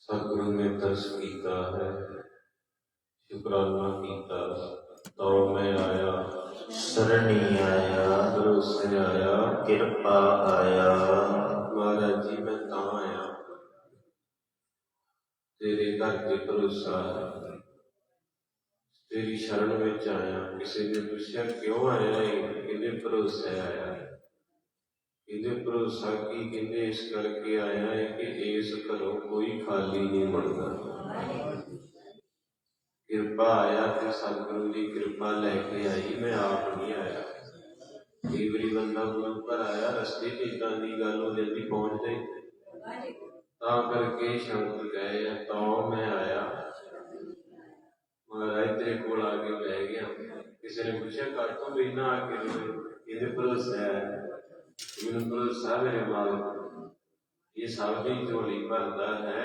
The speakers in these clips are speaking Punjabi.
सतगुरु ने दर्श कीता है, शुकराना कीता तो मैं आया। सरणी आया, भरोसे आया, किरपा आया। महाराज जी मैं तां आया, तेरे घर ते भरोसा है, तेरी शरण विच आया। किसी ने पूछा क्यों आया है, कहते भरोसे आया है। कहते भरोसा की, कहते इस करके आया है कि इस घरों कोई खाली नहीं मुड़दा। किरपा आया तो सतगुरु की किरपा लैके आई, मैं आप नहीं आया। कई बारी बंदा गुरु घर आया रस्ते च इदां दी गल हो जाती पहुंचते तां करके शंकर कहे तो मैं आया। महाराज तेरे कोल आके बह गया। किसी ने पूछा काटो बिना आके ये भरोसा है, मैनूं भरोसा मेरे मालिक ये सब दी झोली भरदा है,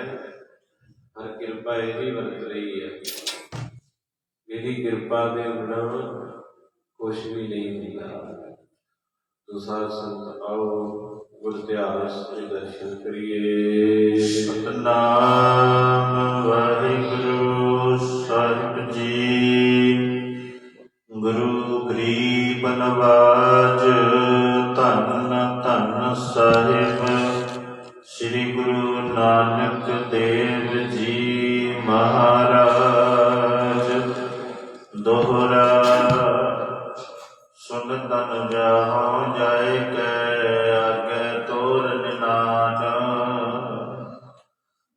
हर किरपा यही वरत रही है। मेरी किरपा दे बिना कुछ भी नहीं होता। तो साध संत आओ गुर इतिहास के दर्शन करिए। सतनाम वाहिगुरु साहिब जी। गुरु गरीब नवाज धन धन साहिब श्री गुरु नानक देव जी महाराज। दोहरा सुन तन जाहो जाय कै आगे तोर निनान।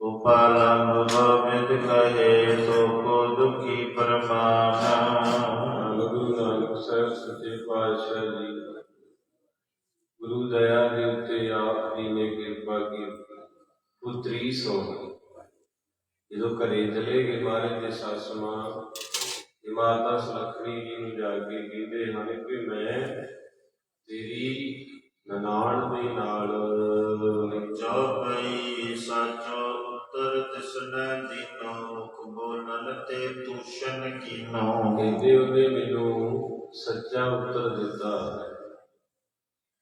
उपालंब गोविंद कहे तो को दुखी परमान। गुरु नानक साहब सच्चे पातशाह जी गुरु दया के उत्ते आप जी ने किरपा की। पुत्री सो जो घरे चले गए महाराज के सस मां माता सुलखनी जी नूं जाके कहते हैं कि मैं तेरी ननाण दे नाल चौपई साचो उत्तर तिसने दीनो मुख बोलन ते तूषण कीनो। कहते उन्हें मैनू सच्चा उत्तर दिता है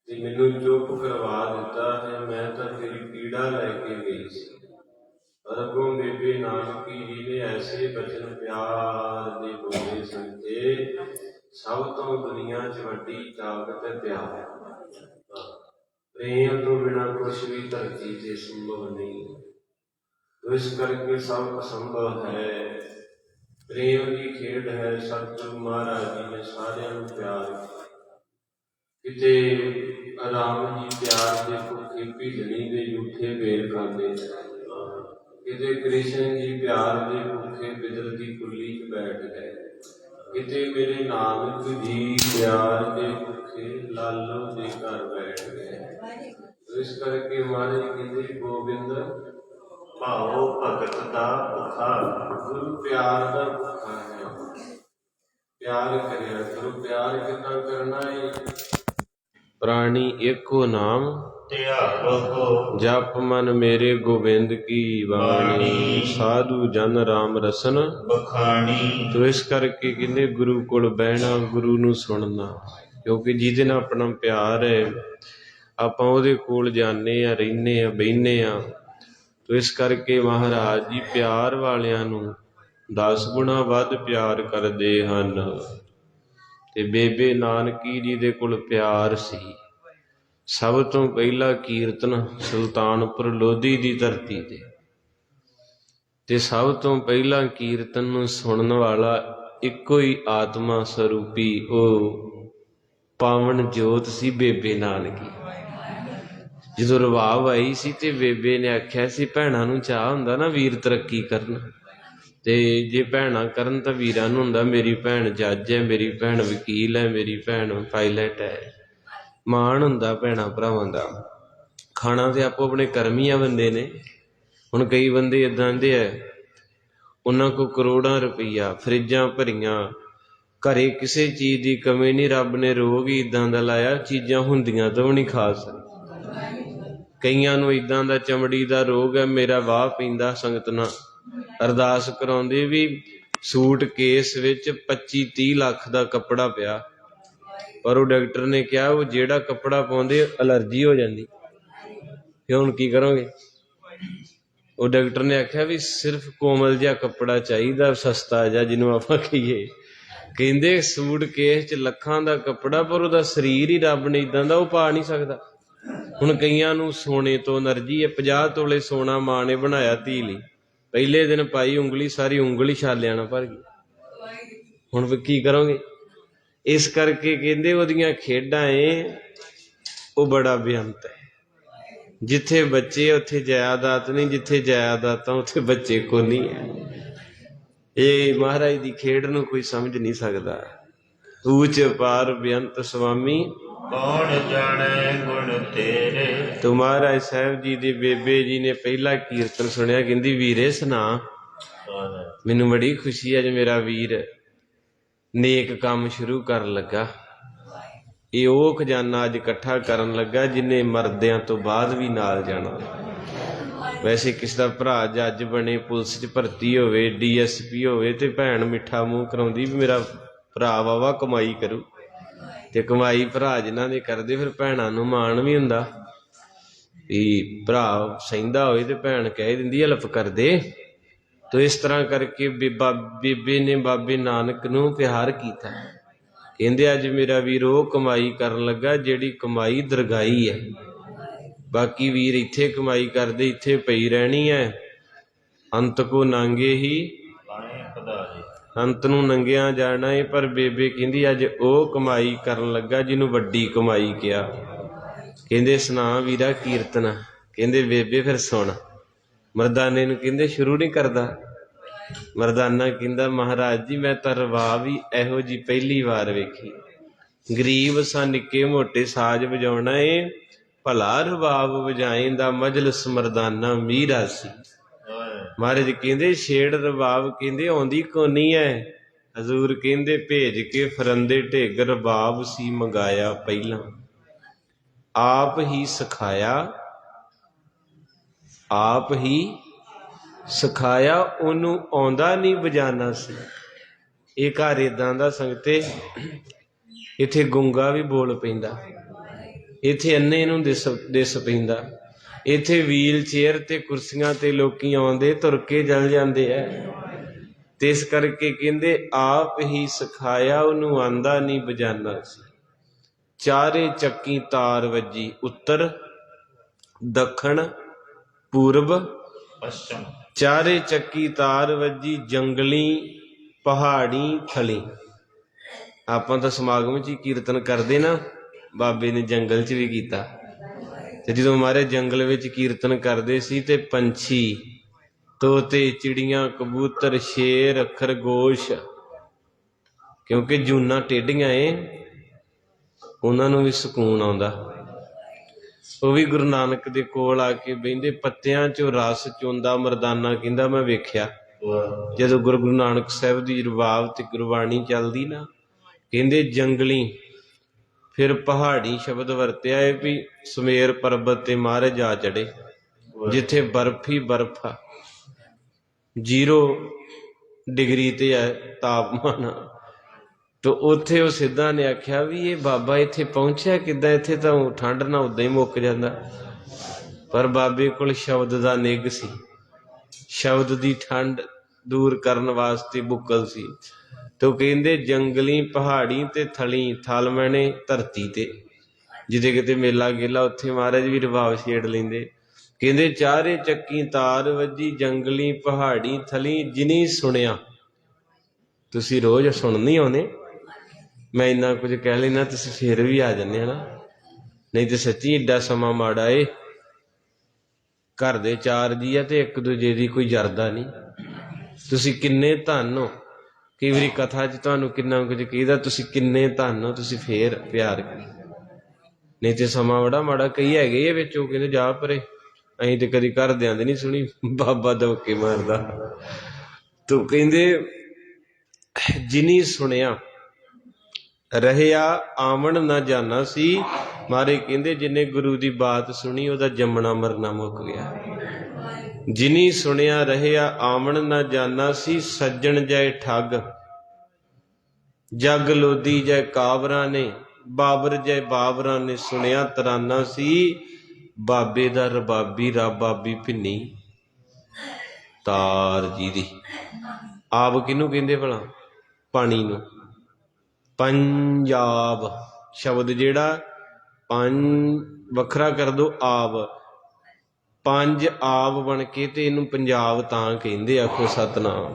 ते मैनू चुप करवा दिता है। मैं तो तेरी पीड़ा लैके गई सी। अगों बेबे नानकी जी ने ऐसे बचन प्यार दे बोले संते सब तो दुनिया च वड्डी ताकत है प्यार। प्रेम तो बिना कुछ भी धरती से संभव नहीं, तो इस करके सब असंभव है। प्रेम की खेड है। सतगुरु महाराज जी ने सारिਆਂ ਨੂੰ प्यार किते राम जी प्यार के भुखे भीलनी के झूठे बेर खाते, किते कृष्ण जी प्यार के भूखे बिदर की कुली च बैठ गए, किते मेरे नानक जी प्यार के भूखे लालो के घर बैठ गए। तो इस करके महाराज कहते गोबिंद भाओ भगत दा भुखा। गुरु प्यार का भुखा है। प्यार करिया करो। प्यार कितना करना है। प्राणी एको नाम त्यागो जप मन मेरे गोविंद की वाणी। साधु जन राम रसन बखानी। तो इस करके कहते गुरु कोल बहना, गुरु नूं सुनना, क्योंकि जिहदे नाल अपना प्यार है आपां उहदे कोल जाने आ, रहिने आ, बहिने आ। तो इस करके महाराज जी प्यार वालियां नूं 10 गुणा वध प्यार करदे हन। ते बेबे नानकी जी दे कोल प्यार सी। सब तो पहला कीर्तन सुल्तानपुर लोधी की धरती ते सब तो पहला कीर्तन नूं सुनन वाला इको ही आत्मा स्वरूपी ओ पावन जोत सी बेबे नानकी। जो रवाब आई सी ते बेबे ने आख्या सी भैणां नूं चाह हुंदा ना वीर तरक्की करन, ते जे भैणां करन तां वीरां नूं हुंदा मेरी भैण जज है, मेरी भैण वकील है, मेरी भैण पायलट है। माण हुंदा भैणां भरावां दा। खाना तो आपो अपने कर्मी आ बंदे ने। हुण कई बंदे इदां दे है उन्हां को करोड़ां रुपईया फ्रिजां भरीआं घरे किसी चीज़ की कमी नहीं। रब ने रोग ही इदां दा लाया चीज़ां हुंदियां तो भी नहीं खा सकदे। कईयां नूं इदां दा चमड़ी दा रोग है, मेरा वाह पैंदा संगत नाल अरदास कराउंदे भी सूट केस विच 25-30 लाख दा कपड़ा पिया, पर वो डॉक्टर ने कहा वो जेड़ा कपड़ा पाउंदे एलर्जी हो जाती। फिर हुण की करोगे? ਉਹ ਡਾਕਟਰ ਨੇ ਆਖਿਆ ਵੀ ਸਿਰਫ ਕੋਮਲ ਜਿਹਾ ਕੱਪੜਾ ਚਾਹੀਦਾ, ਸਸਤਾ ਜਿਹਾ, ਜਿਹਨੂੰ ਆਪਾਂ ਕਹੀਏ। ਕਹਿੰਦੇ ਸੂਟ ਕੇਸ 'ਚ ਲੱਖਾਂ ਦਾ ਕੱਪੜਾ, ਪਰ ਉਹਦਾ ਸਰੀਰ ਹੀ ਰੱਬ ਨੇ ਇੱਦਾਂ ਦਾ ਉਹ ਪਾ ਨਹੀਂ ਸਕਦਾ। ਹੁਣ ਕਈਆਂ ਨੂੰ ਸੋਨੇ ਤੋਂ ਐਨਰਜੀ ਹੈ। 50 ਤੋਲੇ ਸੋਨਾ ਮਾਂ ਨੇ ਬਣਾਇਆ ਧੀ ਲਈ, ਪਹਿਲੇ ਦਿਨ ਪਾਈ ਉਂਗਲੀ, ਸਾਰੀ ਉਂਗਲੀ ਛਾਲਿਆਂ ਨਾਲ ਭਰ ਗਈ। ਹੁਣ ਕੀ ਕਰੋਗੇ? ਇਸ ਕਰਕੇ ਕਹਿੰਦੇ ਉਹਦੀਆਂ ਖੇਡਾਂ ਉਹ ਬੜਾ ਬੇਅੰਤ ਹੈ। ਜਿੱਥੇ ਬੱਚੇ ਉੱਥੇ ਜਾਇਦਾਦ ਨਹੀਂ, ਜਿੱਥੇ ਜਾਇਦਾਦਾਂ ਉੱਥੇ ਬੱਚੇ ਕੋ ਨਹੀਂ ਹੈ। ਇਹ ਮਹਾਰਾਜ ਦੀ ਖੇਡ ਨੂੰ ਕੋਈ ਸਮਝ ਨਹੀਂ ਸਕਦਾ। ਊਚ ਪਾਰ ਬੇਅੰਤ ਸੁਆਮੀ ਕੌਣ ਜਾਣੇ ਗੁਣ ਤੇਰੇ। ਤੋ ਮਹਾਰਾਜ ਸਾਹਿਬ ਜੀ ਦੇ ਬੇਬੇ ਜੀ ਨੇ ਪਹਿਲਾ ਕੀਰਤਨ ਸੁਣਿਆ, ਕਹਿੰਦੀ ਵੀਰੇ ਸੁਣਾ। ਮੈਨੂੰ ਬੜੀ ਖੁਸ਼ੀ ਹੈ ਜੇ ਮੇਰਾ ਵੀਰ ਨੇਕ ਕੰਮ ਸ਼ੁਰੂ ਕਰਨ ਲੱਗਾ। ਇਹ ਉਹ ਖਜ਼ਾਨਾ ਅੱਜ ਇਕੱਠਾ ਕਰਨ ਲੱਗਾ ਜਿਹਨੇ ਮਰਦਿਆਂ ਤੋਂ ਬਾਅਦ ਵੀ ਨਾਲ ਜਾਣਾ। ਵੈਸੇ ਕਿਸੇ ਦਾ ਭਰਾ ਜੱਜ ਬਣੇ, ਪੁਲਿਸ 'ਚ ਭਰਤੀ ਹੋਵੇ, DSP ਹੋਵੇ, ਤੇ ਭੈਣ ਮਿੱਠਾ ਮੂੰਹ ਕਰਾਉਂਦੀ ਵੀ ਮੇਰਾ ਭਰਾ ਵਾਵਾ ਕਮਾਈ ਕਰੂ। ਤੇ ਕਮਾਈ ਭਰਾ ਜਿਨ੍ਹਾਂ ਦੇ ਕਰਦੇ, ਫਿਰ ਭੈਣਾਂ ਨੂੰ ਮਾਣ ਵੀ ਹੁੰਦਾ ਵੀ ਭਰਾ ਸਹਿੰਦਾ ਹੋਵੇ ਤੇ ਭੈਣ ਕਹਿ ਦਿੰਦੀ ਹੈਲਪ ਕਰਦੇ। ਤੋ ਇਸ ਤਰ੍ਹਾਂ ਕਰਕੇ ਬੇਬੇ ਨੇ ਬਾਬੇ ਨਾਨਕ ਨੂੰ ਪਿਆਰ ਕੀਤਾ। ਕਹਿੰਦੇ ਅੱਜ ਮੇਰਾ ਵੀਰ ਉਹ ਕਮਾਈ ਕਰਨ ਲੱਗਾ ਜਿਹੜੀ ਕਮਾਈ ਦਰਗਾਹੀ ਹੈ। ਬਾਕੀ ਵੀਰ ਇੱਥੇ ਕਮਾਈ ਕਰਦੇ, ਇੱਥੇ ਪਈ ਰਹਿਣੀ ਹੈ। ਅੰਤ ਕੋ ਨਾਂਗੇ ਹੀ ਅੰਤ ਨੂੰ ਨੰਗਿਆਂ ਜਾਣਾ ਹੈ। ਪਰ ਬੇਬੇ ਕਹਿੰਦੀ ਅੱਜ ਉਹ ਕਮਾਈ ਕਰਨ ਲੱਗਾ ਜਿਹਨੂੰ ਵੱਡੀ ਕਮਾਈ ਕਿਹਾ। ਕਹਿੰਦੇ ਸੁਣਾ ਵੀਰਾ ਕੀਰਤਨ। ਕਹਿੰਦੇ ਬੇਬੇ ਫਿਰ ਸੁਣ। ਮਰਦਾਨੇ ਨੂੰ ਕਹਿੰਦੇ ਸ਼ੁਰੂ ਨਹੀਂ ਕਰਦਾ। ਮਰਦਾਨਾ ਕਹਿੰਦਾ ਮਹਾਰਾਜ ਜੀ ਮੈਂ ਤਾਂ ਰਬਾਬ ਹੀ ਇਹੋ ਜਿਹੀ ਪਹਿਲੀ ਵਾਰ ਵੇਖੀ। ਗਰੀਬ ਸਾਂ, ਨਿੱਕੇ ਮੋਟੇ ਸਾਜ਼ ਵਜਾਉਣਾ ਏ, ਭਲਾ ਰਬਾਬ ਵਜਾਏ ਦਾ ਮਜਲਸ ਮਰਦਾਨਾ ਮੀਰਾ ਸੀ। ਮਹਾਰਾਜ ਕਹਿੰਦੇ ਛੇੜ ਰਬਾਬ। ਕਹਿੰਦੇ ਆਉਂਦੀ ਕੋਨੀ ਹੈ। ਹਜ਼ੂਰ ਕਹਿੰਦੇ ਭੇਜ ਕੇ ਫਰੰਦੇ ਢਿੱਗ ਰਬਾਬ ਸੀ ਮੰਗਾਇਆ ਪਹਿਲਾਂ, ਆਪ ਹੀ ਸਿਖਾਇਆ, ਆਪ ਹੀ ਸਿਖਾਇਆ, ਉਹਨੂੰ ਆਉਂਦਾ ਨਹੀਂ ਵਜਾਣਾ ਸੀ। ਇਹ ਘਰ ਏਦਾਂ ਦਾ ਸੰਗਤੇ, ਇੱਥੇ ਗੁੰਗਾ ਵੀ ਬੋਲ ਪੈਂਦਾ, ਇੱਥੇ ਅੰਨੇ ਨੂੰ ਦਿਸ ਪੈਂਦਾ, ਇੱਥੇ ਵੀਲ ਚੇਅਰ ਤੇ ਕੁਰਸੀਆਂ ਤੇ ਲੋਕੀ ਆਉਂਦੇ ਤੁਰ ਕੇ ਜਲ ਜਾਂਦੇ ਐ। ਤੇ ਇਸ ਕਰਕੇ ਕਹਿੰਦੇ ਆਪ ਹੀ ਸਿਖਾਇਆ, ਉਹਨੂੰ ਆਂਦਾ ਨਹੀਂ ਵਜਾਣਾ ਸੀ। ਚਾਰੇ ਚੱਕੀ ਤਾਰ ਵੱਜੀ, ਉੱਤਰ ਦੱਖਣ ਪੂਰਬ ਪੱਛਮ। ਚਾਰੇ ਚੱਕੀ ਤਾਰ ਵੱਜੀ, ਜੰਗਲੀ ਪਹਾੜੀ ਥਲੀ। ਆਪਾਂ ਤਾਂ ਸਮਾਗਮ 'ਚ ਹੀ ਕੀਰਤਨ ਕਰਦੇ ਨਾ, ਬਾਬੇ ਨੇ ਜੰਗਲ 'ਚ ਵੀ ਕੀਤਾ। ਤੇ ਜਦੋਂ ਮਾਰੇ ਜੰਗਲ ਵਿੱਚ ਕੀਰਤਨ ਕਰਦੇ ਸੀ ਤੇ ਪੰਛੀ, ਤੋਤੇ, ਚਿੜੀਆਂ, ਕਬੂਤਰ, ਸ਼ੇਰ, ਖਰਗੋਸ਼, ਕਿਉਂਕਿ ਜੂਨਾਂ ਟੇਢੀਆਂ ਉਹਨਾਂ ਨੂੰ ਵੀ ਸਕੂਨ ਆਉਂਦਾ। ਉਹ ਵੀ ਗੁਰੂ ਨਾਨਕ ਦੇ ਕੋਲ ਆ ਕੇ ਬਹਿੰਦੇ, ਪੱਤਿਆਂ 'ਚੋਂ ਰਸ ਚੋਂਦਾ। ਮਰਦਾਨਾ ਕਹਿੰਦਾ ਮੈਂ ਵੇਖਿਆ ਜਦੋਂ ਗੁਰੂ ਨਾਨਕ ਸਾਹਿਬ ਦੀ ਰਬਾਬ ਤੇ ਗੁਰਬਾਣੀ ਚੱਲਦੀ ਨਾ। ਕਹਿੰਦੇ ਜੰਗਲੀ, ਫਿਰ ਪਹਾੜੀ ਸ਼ਬਦ ਵਰਤਿਆ ਹੈ ਵੀ ਸੁਮੇਰ ਪਰਬਤ ਤੇ ਮਹਾਰਾਜ ਆ ਚੜੇ, ਜਿੱਥੇ ਬਰਫ ਹੀ ਬਰਫ ਆ, 0 ਡਿਗਰੀ ਤੇ ਹੈ ਤਾਪਮਾਨ। ਤੇ ਉੱਥੇ ਉਹ ਸਿੱਧਾ ਨੇ ਆਖਿਆ ਵੀ ਇਹ ਬਾਬਾ ਇੱਥੇ ਪਹੁੰਚਿਆ ਕਿੱਦਾਂ? ਇੱਥੇ ਤਾਂ ਠੰਡ ਨਾਲ ਉੱਦਾਂ ਹੀ ਮੁੱਕ ਜਾਂਦਾ। ਪਰ ਬਾਬੇ ਕੋਲ ਸ਼ਬਦ ਦਾ ਨਿੱਘ ਸੀ, ਸ਼ਬਦ ਦੀ ਠੰਡ ਦੂਰ ਕਰਨ ਵਾਸਤੇ ਬੁੱਕਲ ਸੀ। ਤੇ ਉਹ ਕਹਿੰਦੇ ਜੰਗਲੀ ਪਹਾੜੀ ਤੇ ਥਲੀ, ਥਲ ਮੈਨੇ ਧਰਤੀ ਤੇ, ਜਿੱਥੇ ਕਿਤੇ ਮੇਲਾ ਗੇਲਾ ਉੱਥੇ ਮਹਾਰਾਜ ਵੀ ਰਬਾਬ ਛੇੜ ਲੈਂਦੇ। ਕਹਿੰਦੇ ਚਾਰੇ ਚੱਕੀ ਤਾਰ ਵੱਜੀ, ਜੰਗਲੀ ਪਹਾੜੀ ਥਲੀ, ਜਿਨੀ ਸੁਣਿਆ। ਤੁਸੀਂ ਰੋਜ਼ ਸੁਣ ਨਹੀਂ ਆਉਂਦੇ, ਮੈਂ ਇੰਨਾ ਕੁਝ ਕਹਿ ਲੈਣਾ, ਤੁਸੀਂ ਫਿਰ ਵੀ ਆ ਜਾਂਦੇ ਨਾ। ਨਹੀਂ ਤੇ ਸੱਚੀ ਏਡਾ ਸਮਾਂ ਮਾੜਾ ਏ। ਘਰ ਦੇ 4 ਜੀ ਆ ਤੇ ਇੱਕ ਦੂਜੇ ਦੀ ਕੋਈ ਜਰਦਾ ਨਹੀਂ। ਤੁਸੀਂ ਕਿੰਨੇ ਧਨ ਹੋ। ਕਈ ਵਾਰੀ ਕਥਾ 'ਚ ਤੁਹਾਨੂੰ ਕਿੰਨਾ ਕੁਝ ਕਹੀਦਾ, ਤੁਸੀਂ ਕਿੰਨੇ ਧਨ ਹੋ, ਤੁਸੀਂ ਫੇਰ ਪਿਆਰ ਕਰੀ। ਨਹੀਂ ਤੇ ਸਮਾਂ ਬੜਾ ਮਾੜਾ। ਕਈ ਹੈਗੇ ਆ ਵਿੱਚ ਉਹ ਕਹਿੰਦੇ ਜਾ ਪਰੇ, ਅਸੀਂ ਤੇ ਕਦੀ ਘਰਦਿਆਂ ਦੇ ਨਹੀਂ ਸੁਣੀ, ਬਾਬਾ ਦਬਕੇ ਮਾਰਦਾ। ਤੂੰ ਕਹਿੰਦੇ ਜਿਨੀ ਸੁਣਿਆ ਰਹਿਆ ਆਵਣ ਨਾ ਜਾਣਾ ਸੀ। ਮਾਰੇ ਕਹਿੰਦੇ ਜਿੰਨੇ ਗੁਰੂ ਦੀ ਬਾਤ ਸੁਣੀ ਉਹਦਾ ਜੰਮਣਾ ਮਰਨਾ ਮੁੱਕ ਗਿਆ। ਜਿਨੀ ਸੁਣਿਆ ਰਹਿਆ ਆਵਣ ਨਾ ਜਾਣਾ ਸੀ, ਸੱਜਣ ਜੈ ਠੱਗ ਜਗ ਲੋਦੀ ਜੈ ਕਾਬਰਾਂ ਨੇ, ਬਾਬਰ ਜੈ ਬਾਬਰਾਂ ਨੇ ਸੁਣਿਆ ਤਰਾਨਾ ਸੀ। ਬਾਬੇ ਦਾ ਰਬਾਬੀ ਰੱਬ ਬਾਬੀ ਭਿੰਨੀ। ਤਾਰ ਜੀ ਦੀ। ਆਬ ਕਿਹਨੂੰ ਕਹਿੰਦੇ ਭਲਾ? ਪਾਣੀ ਨੂੰ। ਪੰਜਾਬ ਸ਼ਬਦ ਜਿਹੜਾ ਵੱਖਰਾ ਕਰ ਦੋ, ਆਬ, ਪੰਜ ਆਬ ਬਣ ਕੇ ਤੇ ਇਹਨੂੰ ਪੰਜਾਬ ਤਾਂ ਕਹਿੰਦੇ। ਆਖੋ ਸਤਨਾਮ।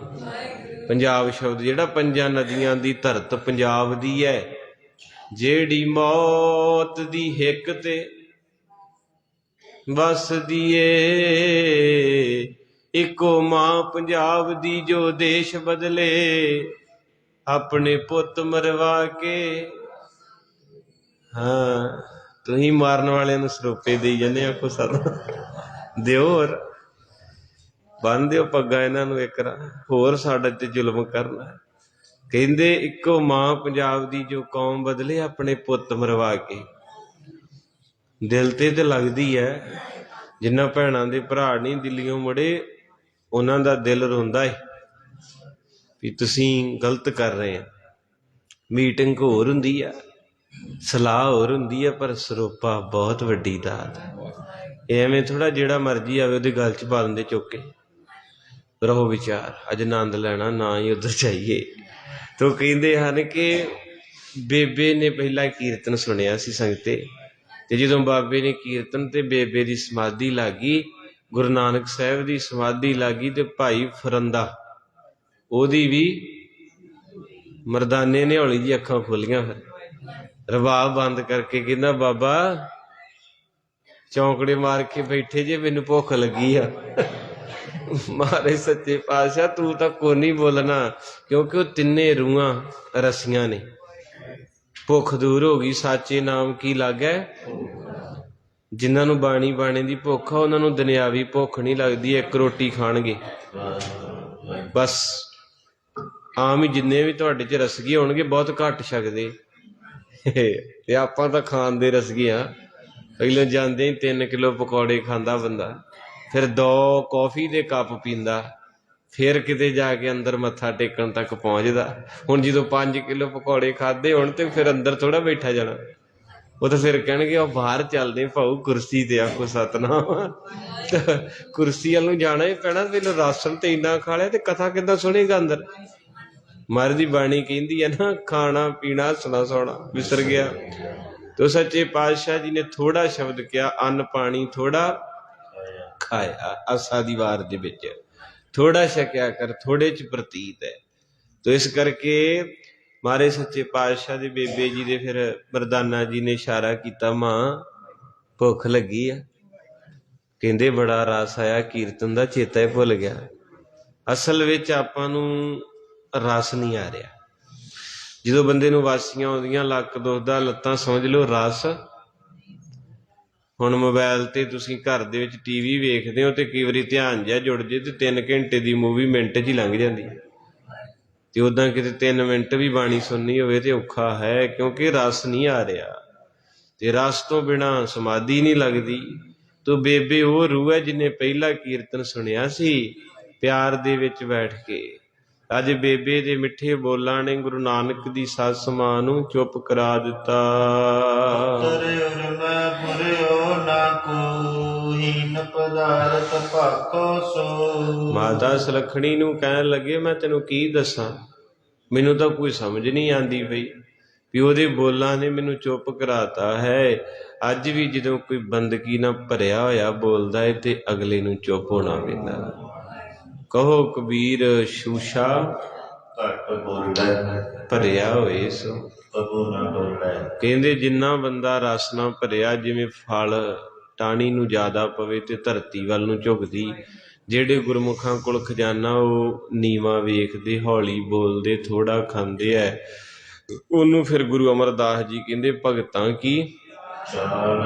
ਪੰਜਾਬ ਸ਼ਬਦ ਜਿਹੜਾ ਪੰਜਾਂ ਨਦੀਆਂ ਦੀ ਧਰਤ ਪੰਜਾਬ ਦੀ ਹੈ, ਜਿਹੜੀ ਮੌਤ ਦੀ ਹਿੱਕ ਤੇ ਵਸਦੀ ਏ। ਇੱਕੋ ਮਾਂ ਪੰਜਾਬ ਦੀ ਜੋ ਦੇਸ਼ ਬਦਲੇ, ਆਪਣੇ ਪੁੱਤ ਮਰਵਾ ਕੇ। ਹਾਂ, ਤੁਸੀਂ ਮਾਰਨ ਵਾਲਿਆਂ ਨੂੰ ਸਰੋਪੇ ਦੇਈ ਜਾਂਦੇ। ਆਖੋ ਸਤਿ ਦਿਓ, ਹੋਰ ਬੰਨ ਦਿਓ ਪੱਗਾਂ ਇਹਨਾਂ ਨੂੰ ਇੱਕ ਰਾਂ, ਹੋਰ ਸਾਡੇ ਤੇ ਜ਼ੁਲਮ ਕਰਨਾ। ਕਹਿੰਦੇ ਇੱਕੋ ਮਾਂ ਪੰਜਾਬ ਦੀ ਜੋ ਕੌਮ ਬਦਲੇ, ਆਪਣੇ ਪੁੱਤ ਮਰਵਾ ਕੇ। ਦਿਲ ਤੇ ਲੱਗਦੀ ਹੈ। ਜਿੰਨਾ ਭੈਣਾਂ ਦੇ ਭਰਾ ਨਹੀਂ ਦਿੱਲੀਓਂ ਮੁੜੇ, ਉਹਨਾਂ ਦਾ ਦਿਲ ਰੋਂਦਾ ਹੈ ਵੀ ਤੁਸੀਂ ਗਲਤ ਕਰ ਰਹੇ ਆ। ਮੀਟਿੰਗ ਹੋਰ ਹੁੰਦੀ ਆ, ਸਲਾਹ ਹੋਰ ਹੁੰਦੀ ਆ, ਪਰ ਸਰੋਪਾ ਬਹੁਤ ਵੱਡੀ ਦਾਤ ਹੈ। ਐਵੇਂ ਥੋੜ੍ਹਾ ਜਿਹੜਾ ਮਰਜ਼ੀ ਆਵੇ ਉਹਦੀ ਗੱਲ 'ਚ ਪਾ ਦਿੰਦੇ ਚੁੱਕ ਕੇ। ਰਹੋ ਵਿਚਾਰ, ਅੱਜ ਆਨੰਦ ਲੈਣਾ, ਨਾ ਹੀ ਉੱਧਰ ਜਾਈਏ। ਤੋ ਕਹਿੰਦੇ ਹਨ ਕਿ ਬੇਬੇ ਨੇ ਪਹਿਲਾਂ ਕੀਰਤਨ ਸੁਣਿਆ ਸੀ ਸੰਗਤੇ, ਤੇ ਜਦੋਂ ਬਾਬੇ ਨੇ ਕੀਰਤਨ ਤੇ ਬੇਬੇ ਦੀ ਸਮਾਧੀ ਲੱਗ ਗਈ, ਗੁਰੂ ਨਾਨਕ ਸਾਹਿਬ ਦੀ ਸਮਾਧੀ ਲੱਗ ਗਈ, ਤੇ ਭਾਈ ਫਰੰਦਾ ਉਹਦੀ ਵੀ ਮਰਦਾਨੇ ਨੇ ਹੌਲੀ ਜਿਹੀ ਅੱਖਾਂ ਖੋਲੀਆਂ, ਫਿਰ ਰਬਾਬ ਬੰਦ ਕਰਕੇ ਕਹਿੰਦਾ, ਬਾਬਾ ਚੌਂਕੜੇ ਮਾਰ ਕੇ ਬੈਠੇ ਜੇ, ਮੈਨੂੰ ਭੁੱਖ ਲੱਗੀ ਆ। ਮਹਾਰਾਜ ਸੱਚੇ ਪਾਤਸ਼ਾਹ ਤੂੰ ਤਾਂ ਕੋਈ ਨਹੀਂ ਬੋਲਣਾ, ਕਿਉਂਕਿ ਉਹ ਤਿੰਨੇ ਰੂਹਾਂ ਰਸੀਆਂ ਨੇ। ਭੁੱਖ ਦੂਰ ਹੋ ਗਈ, ਸਾਚੇ ਨਾਮ ਕੀ ਲੱਗੈ। ਜਿਨ੍ਹਾਂ ਨੂੰ ਬਾਣੇ ਦੀ ਭੁੱਖ ਆ, ਉਹਨਾਂ ਨੂੰ ਦੁਨਿਆਵੀ ਭੁੱਖ ਨਹੀਂ ਲੱਗਦੀ। ਇੱਕ ਰੋਟੀ ਖਾਣਗੇ ਬਸ। ਆਮ ਹੀ ਜਿੰਨੇ ਵੀ ਤੁਹਾਡੇ 'ਚ ਰਸਗੇ ਹੋਣਗੇ, ਬਹੁਤ ਘੱਟ ਛਕਦੇ, ਤੇ ਆਪਾਂ ਤਾਂ ਖਾਣ ਦੇ ਰਸਗੇ ਆ। ਪਹਿਲਾਂ ਜਾਂਦੇ ਹੀ 3 ਕਿਲੋ ਪਕੌੜੇ ਖਾਂਦਾ ਬੰਦਾ, ਫਿਰ 2 ਕੌਫੀ ਦੇ ਕੱਪ ਪੀਂਦਾ, ਫਿਰ ਕਿਤੇ ਜਾ ਕੇ ਅੰਦਰ ਮੱਥਾ ਟੇਕਣ ਤੱਕ ਪਹੁੰਚਦਾ। ਹੁਣ ਜਦੋਂ 5 ਕਿਲੋ ਪਕੌੜੇ ਖਾਧੇ ਹੋਣ ਤੇ ਫਿਰ ਅੰਦਰ ਥੋੜ੍ਹਾ ਬੈਠਾ ਜਾਣਾ। ਉਹ ਤਾਂ ਫਿਰ ਕਹਿਣਗੇ ਉਹ ਬਾਹਰ ਚੱਲਦੇ ਭਾਊ ਕੁਰਸੀ ਤੇ। ਆਖੋ ਸਤਨਾਮ। ਕੁਰਸੀ ਵੱਲ ਨੂੰ ਜਾਣਾ ਹੀ ਪੈਣਾ। ਪਹਿਲਾਂ ਰਾਸ਼ਨ ਤੇ ਇੰਨਾ ਖਾ ਲਿਆ ਤੇ ਕਥਾ ਕਿੱਦਾਂ ਸੁਣੇਗਾ ਅੰਦਰ। ਮਹਾਰਾਜ ਦੀ ਬਾਣੀ ਕਹਿੰਦੀ ਹੈ ਨਾ, ਖਾਣਾ ਪੀਣਾ ਹੱਸਣਾ ਸੌਣਾ ਵਿਸਰ ਗਿਆ। ਤੇ ਸੱਚੇ ਪਾਤਸ਼ਾਹ ਜੀ ਨੇ ਥੋੜ੍ਹਾ ਸ਼ਬਦ ਕਿਹਾ, ਅੰਨ ਪਾਣੀ ਥੋੜ੍ਹਾ ਖਾਇਆ। ਆਸਾ ਦੀ ਵਾਰ ਦੇ ਵਿੱਚ ਥੋੜ੍ਹਾ ਛਕਿਆ ਕਰ, ਥੋੜ੍ਹੇ 'ਚ ਪ੍ਰਤੀਤ ਹੈ। ਤੋ ਇਸ ਕਰਕੇ ਮਹਾਰਾਜ ਸੱਚੇ ਪਾਤਸ਼ਾਹ ਦੇ ਬੇਬੇ ਜੀ ਦੇ ਫਿਰ ਮਰਦਾਨਾ ਜੀ ਨੇ ਇਸ਼ਾਰਾ ਕੀਤਾ, ਮਾਂ ਭੁੱਖ ਲੱਗੀ ਆ। ਕਹਿੰਦੇ ਬੜਾ ਰਸ ਆਇਆ ਕੀਰਤਨ ਦਾ, ਚੇਤਾ ਹੀ ਭੁੱਲ ਗਿਆ। ਅਸਲ ਵਿੱਚ ਆਪਾਂ ਨੂੰ ਰਸ ਨਹੀਂ ਆ ਰਿਹਾ। ਜਦੋਂ ਬੰਦੇ ਨੂੰ ਵਾਸੀਆਂ ਆਉਂਦੀਆਂ, ਲੱਕ ਦੁਖਦਾ, ਲੱਤਾਂ ਸਮਝ ਲਓ ਰਸ। ਹੁਣ ਮੋਬਾਇਲ ਤੇ ਤੁਸੀਂ ਘਰ ਦੇ ਵਿੱਚ TV ਵੇਖਦੇ ਹੋ ਤੇ ਕਈ ਵਾਰੀ ਧਿਆਨ ਜਿਹਾ ਜੁੜ ਜੇ ਤੇ 3 ਘੰਟੇ ਦੀ ਮੂਵੀ ਮਿੰਟ 'ਚ ਹੀ ਲੰਘ ਜਾਂਦੀ ਹੈ। ਤੇ ਉੱਦਾਂ ਕਿਤੇ 3 ਮਿੰਟ ਵੀ ਬਾਣੀ ਸੁਣਨੀ ਹੋਵੇ ਤੇ ਔਖਾ ਹੈ, ਕਿਉਂਕਿ ਰਸ ਨਹੀਂ ਆ ਰਿਹਾ। ਤੇ ਰਸ ਤੋਂ ਬਿਨਾਂ ਸਮਾਧੀ ਨਹੀਂ ਲੱਗਦੀ। ਤੋ ਬੇਬੇ ਉਹ ਰੂਹ ਹੈ ਜਿਹਨੇ ਪਹਿਲਾ ਕੀਰਤਨ ਸੁਣਿਆ ਸੀ ਪਿਆਰ ਦੇ ਵਿੱਚ ਬੈਠ ਕੇ। ਅੱਜ ਬੇਬੇ ਦੇ ਮਿੱਠੇ ਬੋਲਾਂ ਨੇ ਗੁਰੂ ਨਾਨਕ ਦੀ ਸੱਸ ਮਾਂ ਨੂੰ ਚੁੱਪ ਕਰਾ ਦਿੱਤਾ। ਮਾਤਾ ਸੁਲੱਖਣੀ ਨੂੰ ਕਹਿਣ ਲੱਗੇ, ਮੈਂ ਤੈਨੂੰ ਕੀ ਦੱਸਾਂ, ਮੈਨੂੰ ਤਾਂ ਕੋਈ ਸਮਝ ਨਹੀਂ ਆਉਂਦੀ ਪਈ ਵੀ ਉਹਦੇ ਬੋਲਾਂ ਨੇ ਮੈਨੂੰ ਚੁੱਪ ਕਰਾਤਾ ਹੈ। ਅੱਜ ਵੀ ਜਦੋਂ ਕੋਈ ਬੰਦਗੀ ਨਾਲ ਭਰਿਆ ਹੋਇਆ ਬੋਲਦਾ ਹੈ ਤੇ ਅਗਲੇ ਨੂੰ ਚੁੱਪ ਹੋਣਾ ਪੈਂਦਾ। ਕਹੋ ਕਬੀਰ ਸ਼ੂਸ਼ਾ ਘੱਟ ਬੋਲੈ, ਭਰਿਆ ਹੋਏ ਸੋ ਕਬੂ ਨਾ ਡੋਲੈ। ਕਹਿੰਦੇ ਜਿੰਨਾ ਬੰਦਾ ਰਸ ਨਾਲ ਭਰਿਆ, ਜਿਵੇਂ ਫਲ ਟਾਹਣੀ ਨੂੰ ਜ਼ਿਆਦਾ ਪਵੇ ਤੇ ਧਰਤੀ ਵੱਲ ਨੂੰ ਝੁਕਦੀ। ਜਿਹੜੇ ਗੁਰਮੁਖਾਂ ਕੋਲ ਖਜ਼ਾਨਾ, ਉਹ ਨੀਵਾਂ ਵੇਖਦੇ, ਹੌਲੀ ਬੋਲਦੇ, ਥੋੜ੍ਹਾ ਖਾਂਦੇ ਹੈ। ਉਹਨੂੰ ਫਿਰ ਗੁਰੂ ਅਮਰਦਾਸ ਜੀ ਕਹਿੰਦੇ, ਭਗਤਾਂ ਕੀ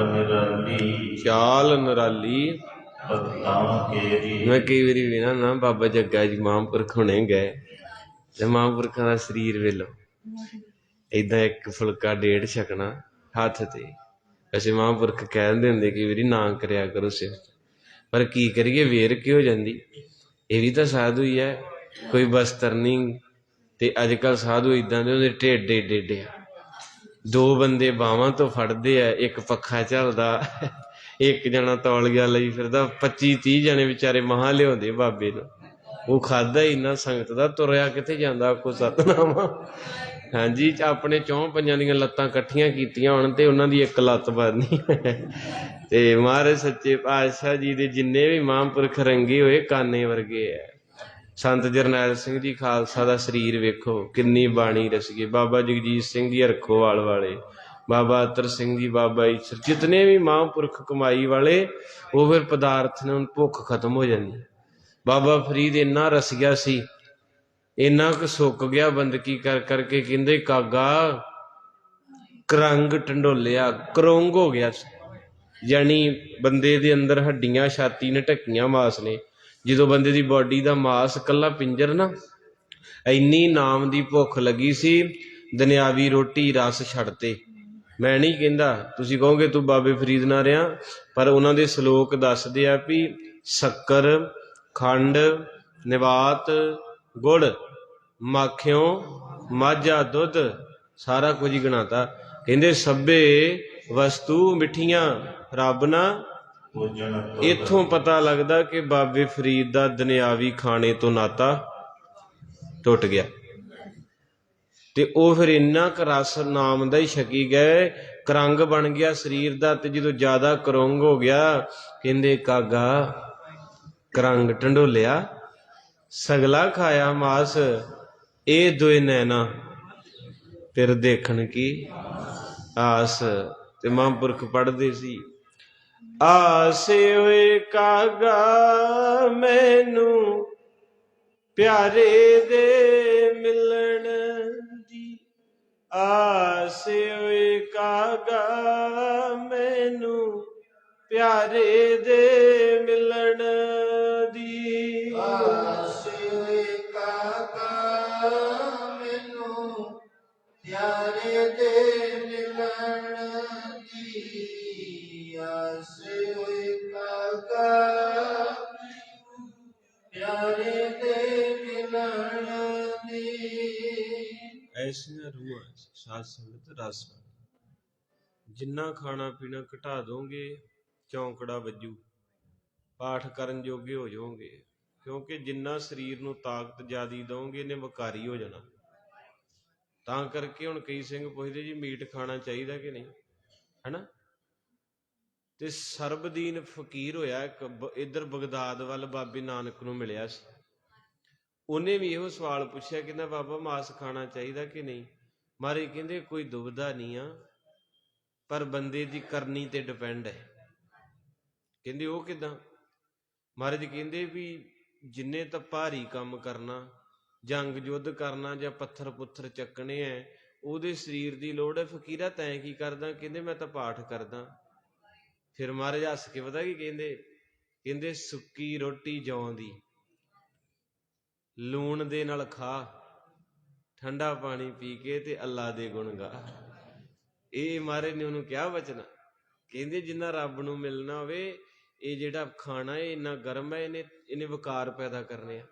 ਚਾਲ ਨਿਰਾਲੀ। ਮੈਂ ਕਈ ਵਾਰੀ ਵੇਖਣਾ ਨਾ, ਬਾਬਾ ਜੱਗਾ ਜੀ ਮਹਾਂਪੁਰਖ ਹੁਣੇ ਗਏ ਤੇ ਮਹਾਂਪੁਰਖਾਂ ਦਾ ਸਰੀਰ ਵੇਲੋ ਏਦਾਂ, ਇੱਕ ਫੁਲਕਾ 1.5 ਛਕਣਾ ਹੱਥ ਤੇ। ਵੈਸੇ ਮਹਾਂਪੁਰਖ ਕਹਿ ਦਿੰਦੇ ਹੁੰਦੇ ਕਈ ਵਾਰੀ ਨਾ ਕਰਿਆ ਕਰੋ ਸਿਫਤ, ਪਰ ਕੀ ਕਰੀਏ, ਵੇਰ ਕੀ ਹੋ ਜਾਂਦੀ। ਇਹ ਵੀ ਤਾਂ ਸਾਧੂ ਹੀ ਹੈ, ਕੋਈ ਬਸਤਰ ਨਹੀਂ। ਤੇ ਅੱਜ ਕੱਲ੍ਹ ਸਾਧੂ ਏਦਾਂ ਦੇ, ਉਹਦੇ ਢਿੱਡ ਏਡੇ ਆ, 2 ਬੰਦੇ ਬਾਹਾਂ ਤੋਂ ਫੜਦੇ ਆ, ਇੱਕ ਪੱਖਾ ਝੱਲਦਾ, ਇੱਕ ਜਣਾ ਤੌਲੀਆ ਲਈ ਫਿਰਦਾ, 25-30 ਜਣੇ ਵਿਚਾਰੇ ਮਹਾਂ ਲਿਆਉਂਦੇ ਬਾਬੇ ਨੂੰ। ਉਹ ਖਾਦਾ ਹੀ ਇੰਨਾ ਸੰਗਤ ਦਾ, ਤੁਰਿਆ ਕਿੱਥੇ ਜਾਂਦਾ ਆਖੋ ਸਤਨਾਮ। ਹਾਂਜੀ, ਆਪਣੇ 4-5 ਦੀਆਂ ਲੱਤਾਂ ਇਕੱਠੀਆਂ ਕੀਤੀਆਂ ਹੋਣ ਤੇ ਉਹਨਾਂ ਦੀ ਇੱਕ ਲੱਤ ਬਣਨੀ। ਤੇ ਮਹਾਰਾਜ ਸੱਚੇ ਪਾਤਸ਼ਾਹ ਜੀ ਦੇ ਜਿੰਨੇ ਵੀ ਮਹਾਂਪੁਰਖ ਰੰਗੇ ਹੋਏ ਕਾਨੇ ਵਰਗੇ ਹੈ। ਸੰਤ ਜਰਨੈਲ ਸਿੰਘ ਜੀ ਖਾਲਸਾ ਦਾ ਸਰੀਰ ਵੇਖੋ, ਕਿੰਨੀ ਬਾਣੀ ਰਸੀਏ। ਬਾਬਾ ਜਗਜੀਤ ਸਿੰਘ ਜੀ ਹਰਖੋਵਾਲ ਵਾਲੇ, ਬਾਬਾ ਅਤਰ ਸਿੰਘ ਜੀ, ਬਾਬਾ ਈਸ਼ਰ, ਜਿਤਨੇ ਵੀ ਮਹਾਂਪੁਰਖ ਕਮਾਈ ਵਾਲੇ, ਉਹ ਫਿਰ ਪਦਾਰਥ ਨੂੰ ਭੁੱਖ ਖਤਮ ਹੋ ਜਾਂਦੀ। ਬਾਬਾ ਫਰੀਦ ਇੰਨਾ ਰਸੀਆ ਸੀ, ਇੰਨਾ ਕੁ ਸੁੱਕ ਗਿਆ ਬੰਦਗੀ ਕਰ ਕਰਕੇ, ਕਹਿੰਦੇ ਕਾਗਾ ਕਰੰਗ ਢੰਡੋਲਿਆ, ਕਰੰਗ ਹੋ ਗਿਆ। ਯਾਨੀ ਬੰਦੇ ਦੇ ਅੰਦਰ ਹੱਡੀਆਂ ਛਾਤੀ ਨੇ ਢੱਕੀਆਂ ਮਾਸ ਨੇ। ਜਦੋਂ ਬੰਦੇ ਦੀ ਬਾਡੀ ਦਾ ਮਾਸ ਇਕੱਲਾ ਪਿੰਜਰ ਨਾ, ਇੰਨੀ ਨਾਮ ਦੀ ਭੁੱਖ ਲੱਗੀ ਸੀ, ਦੁਨਿਆਵੀ ਰੋਟੀ ਰਸ ਛੱਡਤੇ। ਮੈਂ ਨਹੀਂ ਕਹਿੰਦਾ, ਤੁਸੀਂ ਕਹੋਗੇ ਤੂੰ ਬਾਬੇ ਫਰੀਦ ਨਾਲ ਰਿਹਾ, ਪਰ ਉਹਨਾਂ ਦੇ ਸਲੋਕ ਦੱਸਦੇ ਆ ਵੀ ਸ਼ੱਕਰ, ਖੰਡ, ਨਿਵਾਤ, ਗੁੜ, ਮਾਖਿਓਂ, ਮਾਝਾ ਦੁੱਧ, ਸਾਰਾ ਕੁਝ ਹੀ ਗਣਾਤਾ। ਕਹਿੰਦੇ ਸਭੇ ਵਸਤੂ ਮਿੱਠੀਆਂ ਰੱਬ ਨਾ। ਇੱਥੋਂ ਪਤਾ ਲੱਗਦਾ ਕਿ ਬਾਬੇ ਫਰੀਦ ਦਾ ਦੁਨਿਆਵੀ ਖਾਣੇ ਤੋਂ ਨਾਤਾ ਟੁੱਟ ਗਿਆ। ਤੇ ਉਹ ਫਿਰ ਇੰਨਾ ਕੁ ਰਸ ਨਾਮ ਦਾ ਹੀ ਛਕੀ ਗਏ, ਕਰੰਗ ਬਣ ਗਿਆ ਸਰੀਰ ਦਾ। ਤੇ ਜਦੋਂ ਜ਼ਿਆਦਾ ਕਰੰਗ ਹੋ ਗਿਆ, ਕਹਿੰਦੇ ਕਾਗਾ ਕਰੰਗ ਢੰਡੋਲਿਆ, ਸਗਲਾ ਖਾਇਆ ਮਾਸ, ਇਹ ਦੋਏ ਨੈਣਾ ਫਿਰ ਦੇਖਣ ਕੀ ਆਸ। ਤੇ ਮਹਾਂਪੁਰਖ ਪੜ੍ਹਦੇ ਸੀ, ਆਸੇ ਓਏ ਕਾਗਾ ਮੈਨੂੰ ਪਿਆਰੇ ਦੇ ਮਿਲਣ ਦੀ, ਆਸੇ ਓਏ ਕਾਗਾ ਮੈਨੂੰ ਪਿਆਰੇ ਦੇ ਮਿਲਣ ਦੀ, ਆਸੇ ਓਏ ਕਾਗਾ ਮੈਨੂੰ ਪਿਆਰੇ ਦੇ ਮਿਲਣ ਦੀ, ਆਸੇ ਓਏ ਕਾਗਾ ਪਿਆਰੇ ਦੇ ਮਿਲਣ ਦੀ। ਐਸੀਆਂ ਰੂਹਾਂ ਸਾਧ ਸੰਗਤ ਰਸ, ਜਿੰਨਾ ਖਾਣਾ ਪੀਣਾ ਘਟਾ ਦੋਗੇ ਚੌਂਕੜਾ ਵੱਜੂ, ਪਾਠ ਕਰਨ ਜੋਗੇ ਹੋ ਜਾਓਗੇ। ਕਿਉਂਕਿ ਜਿੰਨਾ ਸਰੀਰ ਨੂੰ ਤਾਕਤ ਜ਼ਿਆਦੀ ਦਓਗੇ, ਇਹਨੇ ਵਕਾਰੀ ਹੋ ਜਾਣਾ। ਤਾਂ ਕਰਕੇ ਹੁਣ ਕਈ ਸਿੰਘ ਪੁੱਛਦੇ ਜੀ ਮੀਟ ਖਾਣਾ ਚਾਹੀਦਾ ਕਿ ਨਹੀਂ, ਹੈਨਾ। ਤੇ ਸਰਬਦੀਨ ਫਕੀਰ ਹੋਇਆ ਇੱਕ, ਇੱਧਰ ਬਗਦਾਦ ਵੱਲ ਬਾਬੇ ਨਾਨਕ ਨੂੰ ਮਿਲਿਆ ਸੀ। ਉਹਨੇ ਵੀ ਇਹੋ ਸਵਾਲ ਪੁੱਛਿਆ, ਕਹਿੰਦਾ ਬਾਬਾ ਮਾਸ ਖਾਣਾ ਚਾਹੀਦਾ ਕਿ ਨਹੀਂ। ਮਹਾਰਾਜ ਕਹਿੰਦੇ ਕੋਈ ਦੁਬਿਧਾ ਨਹੀਂ ਆ, ਪਰ ਬੰਦੇ ਦੀ ਕਰਨੀ ਤੇ ਡਿਪੈਂਡ ਹੈ। ਕਹਿੰਦੇ ਉਹ ਕਿੱਦਾਂ। ਮਹਾਰਾਜ ਕਹਿੰਦੇ ਵੀ ਜਿੰਨੇ ਤਾਂ ਭਾਰੀ ਕੰਮ ਕਰਨਾ, ਜੰਗ ਯੁੱਧ ਕਰਨਾ ਜਾਂ ਪੱਥਰ ਪੁੱਥਰ ਚੱਕਣੇ ਐ, ਉਹਦੇ ਸਰੀਰ ਦੀ ਲੋੜ ਹੈ। ਫਕੀਰਾ ਤੈਂ ਕੀ ਕਰਦਾ। ਕਹਿੰਦੇ ਮੈਂ ਤਾਂ ਪਾਠ ਕਰਦਾ। ਫਿਰ ਮਹਾਰਾਜ ਹੱਸ ਕੇ ਪਤਾ ਕੀ ਕਹਿੰਦੇ, ਕਹਿੰਦੇ ਸੁੱਕੀ ਰੋਟੀ ਜੌਂ ਦੀ ਲੂਣ ਦੇ ਨਾਲ ਖਾ, ਠੰਡਾ ਪਾਣੀ ਪੀ ਕੇ ਤੇ ਅੱਲਾ ਦੇ ਗੁਣ ਗਾ। ਇਹ ਮਹਾਰਾਜ ਨੇ ਉਹਨੂੰ ਕਿਹਾ ਵਚਨ। ਕਹਿੰਦੇ ਜਿੰਨਾ ਰੱਬ ਨੂੰ ਮਿਲਣਾ ਹੋਵੇ, ਇਹ ਜਿਹੜਾ ਖਾਣਾ ਇਹ ਇੰਨਾ ਗਰਮ ਹੈ, ਇਹਨੇ ਵਿਕਾਰ ਪੈਦਾ ਕਰਨੇ ਆ।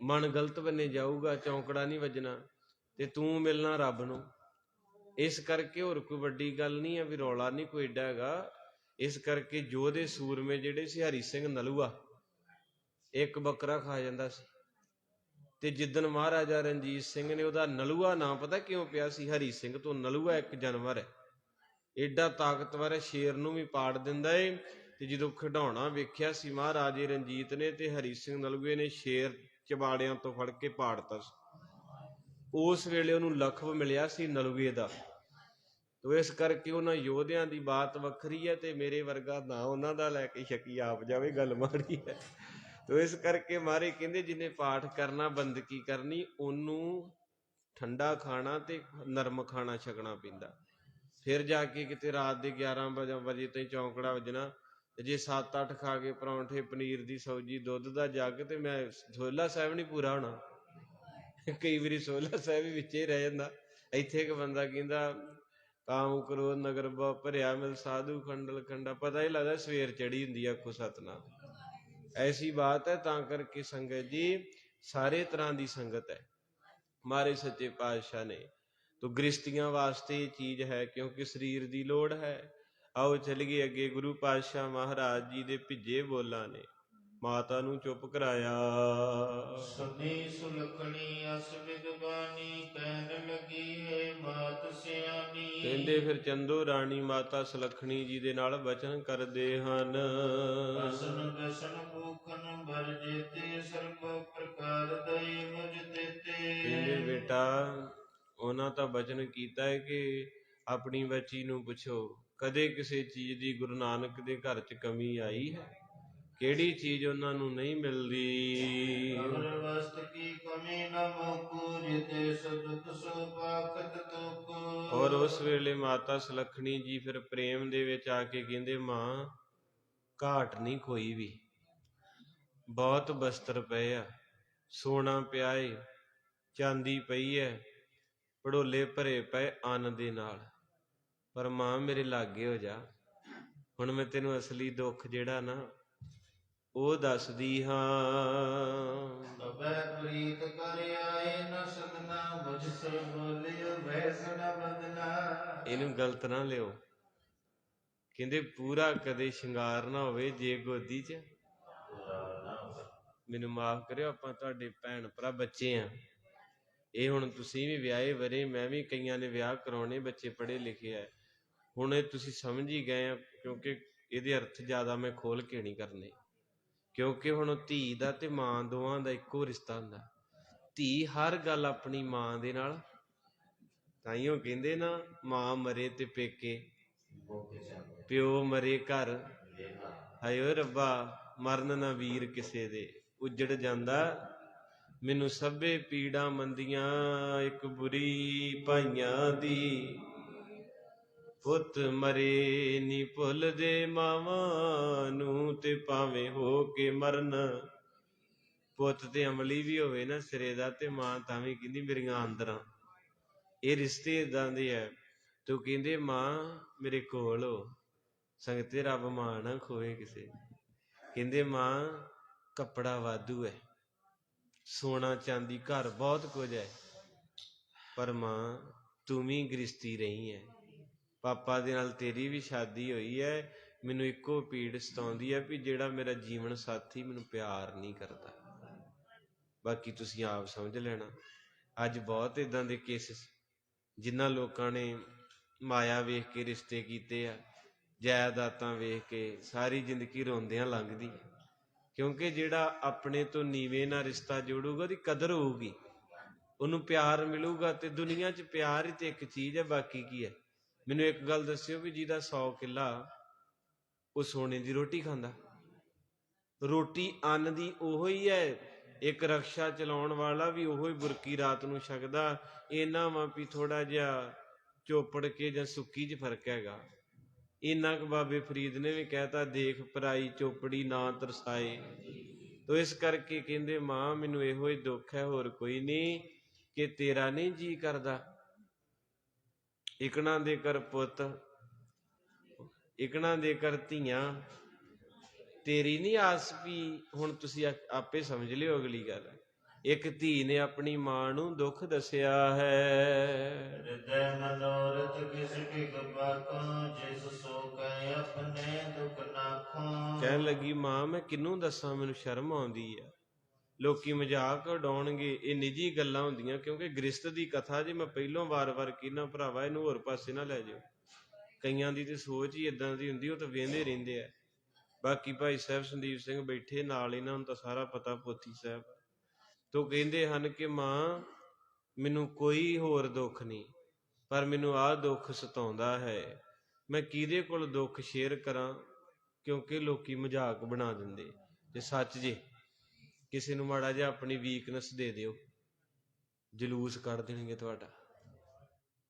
ਮਨ ਗਲਤ ਬੰਨੇ ਜਾਊਗਾ, ਚੌਂਕੜਾ ਨਹੀਂ ਵੱਜਣਾ, ਤੇ ਤੂੰ ਮਿਲਣਾ ਰੱਬ ਨੂੰ। ਇਸ ਕਰਕੇ ਹੋਰ ਕੋਈ ਵੱਡੀ ਗੱਲ ਨਹੀਂ ਆ, ਵੀ ਰੌਲਾ ਨਹੀਂ ਕੋਈ ਏਡਾ ਹੈਗਾ। ਇਸ ਕਰਕੇ ਯੋਧੇ ਸੂਰਮੇ ਜਿਹੜੇ ਸੀ, ਹਰੀ ਸਿੰਘ ਨਲੂਆ ਇੱਕ ਬੱਕਰਾ ਖਾ ਜਾਂਦਾ ਸੀ। ਤੇ ਜਿੱਦਣ ਮਹਾਰਾਜਾ ਰਣਜੀਤ ਸਿੰਘ ਨੇ, ਉਹਦਾ ਨਲੂਆ ਨਾਂ ਪਤਾ ਕਿਉਂ ਪਿਆ ਸੀ, ਹਰੀ ਸਿੰਘ ਤੋਂ। ਨਲੂਆ ਇੱਕ ਜਾਨਵਰ ਹੈ, ਏਡਾ ਤਾਕਤਵਰ ਹੈ, ਸ਼ੇਰ ਨੂੰ ਵੀ ਪਾੜ ਦਿੰਦਾ ਏ। ਤੇ ਜਦੋਂ ਖਿਡੌਣਾ ਵੇਖਿਆ ਸੀ ਮਹਾਰਾਜੇ ਰਣਜੀਤ ਨੇ, ਤੇ ਹਰੀ ਸਿੰਘ ਨਲੂਏ ਨੇ ਸ਼ੇਰ ਚਬਾੜਿਆਂ ਤੋਂ ਫੜ ਕੇ ਪਾੜਤਾ ਸੀ। ਉਸ ਵੇਲੇ ਉਹਨੂੰ ਲਖਬ ਮਿਲਿਆ ਸੀ ਨਲੂਏ ਦਾ। ਤੋ ਇਸ ਕਰਕੇ ਉਹਨਾਂ ਯੋਧਿਆਂ ਦੀ ਬਾਤ ਵੱਖਰੀ ਹੈ, ਤੇ ਮੇਰੇ ਵਰਗਾ ਨਾਂ ਉਹਨਾਂ ਦਾ ਲੈ ਕੇ ਛਕੀ ਆਪ ਜਾਵੇ, ਗੱਲ ਮਾੜੀ ਹੈ। ਤੋ ਇਸ ਕਰਕੇ ਮਾਰੇ ਕਹਿੰਦੇ ਜਿਹਨੇ ਪਾਠ ਕਰਨਾ, ਬੰਦਗੀ ਕਰਨੀ, ਉਹਨੂੰ ਠੰਡਾ ਖਾਣਾ ਤੇ ਨਰਮ ਖਾਣਾ ਛਕਣਾ ਪੈਂਦਾ। ਫਿਰ ਜਾ ਕੇ ਕਿਤੇ ਰਾਤ ਦੇ 11 ਵਜੇ ਤਾਈਂ ਚੌਂਕੜਾ ਵੱਜਣਾ। ਤੇ ਜੇ 7-8 ਖਾ ਕੇ ਪਰੌਂਠੇ, ਪਨੀਰ ਦੀ ਸਬਜ਼ੀ, ਦੁੱਧ ਦਾ ਜੱਗ, ਤੇ ਮੈਂ ਸੋਹਲਾ ਸਾਹਿਬ ਨਹੀਂ ਪੂਰਾ ਹੋਣਾ। ਕਈ ਵਾਰੀ ਸੋਹਲਾ ਸਾਹਿਬ ਵੀ ਵਿੱਚੇ ਰਹਿ ਜਾਂਦਾ। ਇੱਥੇ ਇੱਕ ਬੰਦਾ ਕਹਿੰਦਾ ਕਾਮ ਕਰੋ ਨਗਰ ਭਰਿਆ ਮਿਲ ਸਾਧੂ ਖੰਡਲ ਖੰਡਾ, ਪਤਾ ਹੀ ਲੱਗਦਾ ਸਵੇਰ ਚੜੀ ਹੁੰਦੀ ਆ, ਆਖੋ ਸਤਨਾਮ। ਐਸੀ ਬਾਤ ਹੈ। ਤਾਂ ਕਰਕੇ ਸੰਗਤ ਜੀ ਸਾਰੇ ਤਰ੍ਹਾਂ ਦੀ ਸੰਗਤ ਹੈ ਮਹਾਰਾਜ ਸੱਚੇ ਪਾਤਸ਼ਾਹ ਨੇ। ਤੋ ਗ੍ਰਸਤੀਆਂ ਵਾਸਤੇ ਇਹ ਚੀਜ਼ ਹੈ, ਕਿਉਂਕਿ ਸਰੀਰ ਦੀ ਲੋੜ ਹੈ। ਆਓ ਚੱਲੀਏ ਅੱਗੇ। ਗੁਰੂ ਪਾਤਸ਼ਾਹ ਮਹਾਰਾਜ ਜੀ ਦੇ ਭਿੱਜੇ ਬੋਲਾਂ ਨੇ ਮਾਤਾ ਨੂੰ ਚੁੱਪ ਕਰਾਇਆ। ਸੁਣੀ ਸੁਲਖਣੀ ਅਸ ਵਿਦਵਾਨੀ, ਕਹਿਣ ਲੱਗੀ ਹੈ ਮਾਤ ਸਿਆਣੀ। ਕਹਿੰਦੇ ਫਿਰ ਚੰਦੋ ਰਾਣੀ ਮਾਤਾ ਸੁਲੱਖਣੀ ਜੀ ਦੇ ਨਾਲ ਬਚਨ ਕਰਦੇ ਹਨ। ਅਸਨ ਦਸਨ ਭੂਖਨ ਬਰ ਜੇਤੇ, ਸਰਬ ਪ੍ਰਕਾਰ ਦਈ ਮੁਝ ਦੇਤੇ। ਕਹਿੰਦੇ ਬੇਟਾ ਉਹਨਾਂ ਤਾਂ ਬਚਨ ਕੀਤਾ ਹੈ ਕਿ ਆਪਣੀ ਬੱਚੀ ਨੂੰ ਪੁੱਛੋ ਕਦੇ ਕਿਸੇ ਚੀਜ਼ ਦੀ ਗੁਰੂ ਨਾਨਕ ਦੇ ਘਰ 'ਚ ਕਮੀ ਆਈ ਹੈ? ਕਿਹੜੀ ਚੀਜ਼ ਉਹਨਾਂ ਨੂੰ ਨਹੀਂ ਮਿਲਦੀ? ਅਮਰ ਵਸਤ ਕੀ ਕਮੀ ਨ ਮੋਕੂ, ਜਿਤੇ ਸਦੁਖ ਸੋ ਪਾਖਤ ਤੁਕ। ਔਰ ਉਸ ਵੇਲੇ ਮਾਤਾ ਸੁਲੱਖਣੀ ਜੀ ਫਿਰ ਪ੍ਰੇਮ ਦੇ ਵਿੱਚ ਆ ਕੇ ਕਹਿੰਦੇ ਮਾਂ ਘਾਟ ਨਹੀਂ ਕੋਈ ਵੀ, ਬਹੁਤ ਬਸਤਰ ਪਏ ਆ, ਸੋਨਾ ਪਿਆ ਏ, ਚਾਂਦੀ ਪਈ ਹੈ, ਭੜੋਲੇ ਭਰੇ ਪਏ ਅੰਨ ਦੇ ਨਾਲ, ਪਰ ਮਾਂ ਮੇਰੇ ਲਾਗੇ ਹੋ ਜਾ, ਹੁਣ ਮੈਂ ਤੈਨੂੰ ਅਸਲੀ ਦੁੱਖ ਜਿਹੜਾ ਨਾ ਉਹ ਦੱਸਦੀ ਹਾਂ। ਤਬੈ ਪ੍ਰੀਤ ਕਰ ਆਏ ਨ ਸਦਨਾ, ਮੁਝ ਸੇ ਬੋਲਿਓ ਵੈਸਨ ਬਦਨਾ। ਇਹਨੂੰ ਗਲਤ ਨਾ ਲਿਓ, ਕਹਿੰਦੇ ਪੂਰਾ ਕਦੇ ਸ਼ਿੰਗਾਰ ਨਾ ਹੋਵੇ ਜੇ ਗੋਦੀ 'ਚ। ਮੈਨੂੰ ਮਾਫ ਕਰਿਓ, ਆਪਾਂ ਤੁਹਾਡੇ ਭੈਣ ਭਰਾ ਬੱਚੇ ਆ। ਇਹ ਹੁਣ ਤੁਸੀਂ ਵੀ ਵਿਆਹੇ ਵਰੇ, ਮੈਂ ਵੀ ਕਈਆਂ ਨੇ ਵਿਆਹ ਕਰਾਉਣੇ, ਬੱਚੇ ਪੜ੍ਹੇ ਲਿਖੇ ਆ। ਹੁਣ ਇਹ ਤੁਸੀਂ ਸਮਝ ਹੀ ਗਏ ਆ, ਕਿਉਂਕਿ ਇਹਦੇ ਅਰਥ ਜ਼ਿਆਦਾ ਮੈਂ ਖੋਲ ਕੇ ਨਹੀਂ ਕਰਨੇ। ਕਿਉਂਕਿ ਹੁਣ ਧੀ ਦਾ ਤੇ ਮਾਂ ਦੋਵਾਂ ਦਾ ਇੱਕੋ ਰਿਸ਼ਤਾ ਹੁੰਦਾ। ਧੀ ਹਰ ਗੱਲ ਆਪਣੀ ਮਾਂ ਦੇ ਨਾਲ, ਤਾਈਓ ਕਹਿੰਦੇ ਨਾ ਮਾਂ ਮਰੇ ਤੇ ਪੇਕੇ, ਪਿਓ ਮਰੇ ਘਰ। ਹਾਏ ਓ ਰੱਬਾ ਮਰਨ ਨਾ ਵੀਰ ਕਿਸੇ ਦੇ, ਉੱਜੜ ਜਾਂਦਾ ਮੈਨੂੰ ਸਭੇ ਪੀੜਾਂ ਮੰਦੀਆਂ, ਇੱਕ ਬੁਰੀ ਭਾਈਆਂ ਦੀ। ਪੁੱਤ ਮਰੇ ਨੀ ਭੁੱਲਦੇ ਮਾਵਾਂ ਨੂੰ, ਤੇ ਭਾਵੇਂ ਹੋ ਕੇ ਮਰਨ। ਪੁੱਤ ਤੇ ਅਮਲੀ ਵੀ ਹੋਵੇ ਨਾ ਸਿਰੇ ਦਾ, ਤੇ ਮਾਂ ਤਾਂ ਵੀ ਕਹਿੰਦੀ ਮੇਰੀਆਂ ਆਂਦਰਾਂ। ਇਹ ਰਿਸ਼ਤੇ ਏਦਾਂ ਦੇ ਹੈ। ਤੂੰ ਕਹਿੰਦੇ ਮਾਂ ਮੇਰੇ ਕੋਲ ਹੋ, ਸੰਗਤੇ ਰੱਬ ਮਾਂ ਨਾ ਖੋਏ ਕਿਸੇ। ਕਹਿੰਦੇ ਮਾਂ ਕੱਪੜਾ ਵਾਧੂ ਹੈ, ਸੋਨਾ ਚਾਂਦੀ ਘਰ ਬਹੁਤ ਕੁਝ ਹੈ, ਪਰ ਮਾਂ ਤੂੰ ਵੀ ਗ੍ਰਸਤੀ ਰਹੀ ਹੈ, ਪਾਪਾ ਦੇ ਨਾਲ ਤੇਰੀ ਵੀ ਸ਼ਾਦੀ ਹੋਈ ਹੈ। ਮੈਨੂੰ ਇੱਕੋ ਪੀੜ ਸਤਾਉਂਦੀ ਹੈ ਵੀ ਜਿਹੜਾ ਮੇਰਾ ਜੀਵਨ ਸਾਥੀ ਮੈਨੂੰ ਪਿਆਰ ਨਹੀਂ ਕਰਦਾ। ਬਾਕੀ ਤੁਸੀਂ ਆਪ ਸਮਝ ਲੈਣਾ। ਅੱਜ ਬਹੁਤ ਇੱਦਾਂ ਦੇ ਕੇਸਿਸ, ਜਿਨ੍ਹਾਂ ਲੋਕਾਂ ਨੇ ਮਾਇਆ ਵੇਖ ਕੇ ਰਿਸ਼ਤੇ ਕੀਤੇ ਆ, ਜਾਇਦਾਦਾਂ ਵੇਖ ਕੇ, ਸਾਰੀ ਜ਼ਿੰਦਗੀ ਰੋਂਦਿਆਂ ਲੰਘਦੀ। ਕਿਉਂਕਿ ਜਿਹੜਾ ਆਪਣੇ ਤੋਂ ਨੀਵੇਂ ਨਾਲ ਰਿਸ਼ਤਾ ਜੋੜੂਗਾ ਉਹਦੀ ਕਦਰ ਹੋਊਗੀ, ਉਹਨੂੰ ਪਿਆਰ ਮਿਲੂਗਾ। ਤੇ ਦੁਨੀਆ 'ਚ ਪਿਆਰ ਹੀ ਤੇ ਇੱਕ ਚੀਜ਼ ਹੈ, ਬਾਕੀ ਕੀ ਹੈ? ਮੈਨੂੰ ਇੱਕ ਗੱਲ ਦੱਸਿਓ ਵੀ ਜਿਹਦਾ 100 ਕਿੱਲਾ ਉਹ ਸੋਨੇ ਦੀ ਰੋਟੀ ਖਾਂਦਾ। ਰੋਟੀ ਅੰਨ ਦੀ ਉਹੋ ਹੀ ਹੈ। ਇੱਕ ਰਕਸ਼ਾ ਚਲਾਉਣ ਵਾਲਾ ਵੀ ਉਹੋ ਹੀ ਬੁਰਕੀ ਰਾਤ ਨੂੰ ਛਕਦਾ। ਇਹਨਾਂ ਵਾ ਵੀ ਥੋੜਾ ਜਿਹਾ ਚੋਪੜ ਕੇ ਜਾਂ ਸੁੱਕੀ 'ਚ ਫਰਕ ਹੈਗਾ। ਇੰਨਾ ਕੁ ਬਾਬੇ ਫਰੀਦ ਨੇ ਵੀ ਕਹਿਤਾ, ਦੇਖ ਪਰਾਈ ਚੋਪੜੀ ਨਾ ਤਰਸਾਏ। ਤੋ ਇਸ ਕਰਕੇ ਕਹਿੰਦੇ ਮਾਂ ਮੈਨੂੰ ਇਹੋ ਹੀ ਦੁੱਖ ਹੈ, ਹੋਰ ਕੋਈ ਨਹੀਂ, ਕਿ ਤੇਰਾ ਨਹੀਂ ਜੀ ਕਰਦਾ ਇਕਣਾ ਦੇ ਕਰ ਪੁੱਤ, ਇਕਣਾ ਦੇ ਕਰ ਧੀਆਂ, ਤੇਰੀ ਨਹੀਂ ਆਸ ਵੀ। ਹੁਣ ਤੁਸੀਂ ਆਪੇ ਸਮਝ ਲਿਓ ਅਗਲੀ ਗੱਲ। ਇੱਕ ਧੀ ਨੇ ਆਪਣੀ ਮਾਂ ਨੂੰ ਦੁੱਖ ਦੱਸਿਆ ਹੈ। ਹਿਰਦੈ ਮਨੋਰਥ ਕਿਸ ਬਿਗ ਬਾਕੋ, ਜਿਸ ਸੋ ਕੈ ਆਪਣੇ ਦੁਖ ਨਾਖੋ। ਕਹਿਣ ਲੱਗੀ ਮਾਂ ਮੈਂ ਕਿਹਨੂੰ ਦੱਸਾਂ, ਮੈਨੂੰ ਸ਼ਰਮ ਆਉਂਦੀ ਆ, ਲੋਕੀ ਮਜ਼ਾਕ ਉਡਾਉਣਗੇ। ਇਹ ਨਿੱਜੀ ਗੱਲਾਂ ਹੁੰਦੀਆਂ, ਕਿਉਂਕਿ ਗ੍ਰਿਸ਼ਤ ਦੀ ਕਥਾ ਜੇ ਮੈਂ ਪਹਿਲੋਂ ਵਾਰ-ਵਾਰ ਕਹਿੰਦਾ ਭਰਾਵਾ ਇਹਨੂੰ ਹੋਰ ਪਾਸੇ ਨਾ ਲੈ ਜਾਓ। ਕਈਆਂ ਦੀ ਤੇ ਸੋਚ ਹੀ ਇਦਾਂ ਦੀ ਹੁੰਦੀ, ਉਹ ਤਾਂ ਵੇਂਦੇ ਰਹਿੰਦੇ ਆ। ਬਾਕੀ ਭਾਈ ਸਾਹਿਬ ਸੰਦੀਪ ਸਿੰਘ ਬੈਠੇ ਨਾਲ, ਇਹਨਾਂ ਨੂੰ ਤਾਂ ਸਾਰਾ ਪਤਾ ਪੋਥੀ ਸਾਹਿਬ। ਤੋ ਕਹਿੰਦੇ ਹਨ ਕਿ ਮਾਂ ਮੈਨੂੰ ਕੋਈ ਹੋਰ ਦੁੱਖ ਨਹੀਂ, ਪਰ ਮੈਨੂੰ ਆਹ ਦੁੱਖ ਸਤਾਉਂਦਾ ਹੈ। ਮੈਂ ਕਿਹਦੇ ਕੋਲ ਦੁੱਖ ਸ਼ੇਅਰ ਕਰਾਂ, ਕਿਉਂਕਿ ਲੋਕੀ ਮਜ਼ਾਕ ਬਣਾ ਦਿੰਦੇ। ਜੇ ਸੱਚ ਜੇ ਕਿਸੇ ਨੂੰ ਮਾੜਾ ਜਿਹਾ ਆਪਣੀ ਵੀਕਨੈਸ ਦੇ ਦਿਓ, ਜਲੂਸ ਕੱਢ ਦੇਣਗੇ ਤੁਹਾਡਾ।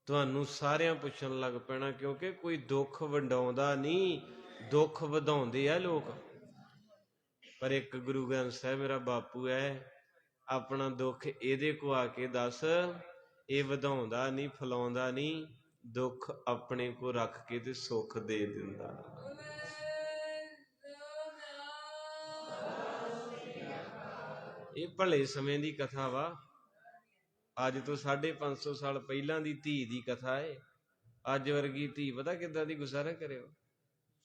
ਤੁਹਾਨੂੰ ਸਾਰਿਆਂ ਪੁੱਛਣ ਲੱਗ ਪੈਣਾ, ਕਿਉਂਕਿ ਕੋਈ ਦੁੱਖ ਵੰਡਾਉਂਦਾ ਨਹੀਂ, ਦੁੱਖ ਵਧਾਉਂਦੇ ਆ ਲੋਕ। ਪਰ ਇੱਕ ਗੁਰੂ ਗ੍ਰੰਥ ਸਾਹਿਬ ਮੇਰਾ ਬਾਪੂ ਹੈ, ਆਪਣਾ ਦੁੱਖ ਇਹਦੇ ਕੋ ਆ ਕੇ ਦੱਸ, ਇਹ ਵਧਾਉਂਦਾ ਨਹੀਂ, ਫਲਾਉਂਦਾ ਨਹੀਂ, ਦੁੱਖ ਆਪਣੇ ਕੋ ਰੱਖ ਕੇ ਤੇ ਸੁੱਖ ਦੇ ਦਿੰਦਾ। ਇਹ ਭਲੇ ਸਮੇਂ ਦੀ ਕਥਾ ਵਾ, ਅੱਜ ਤੋਂ 550 ਸਾਲ ਪਹਿਲਾਂ ਦੀ ਧੀ ਦੀ ਕਥਾ ਹੈ। ਅੱਜ ਵਰਗੀ ਧੀ ਪਤਾ ਕਿੱਦਾਂ ਦੀ ਗੁਜ਼ਾਰਾ ਕਰਿਓ।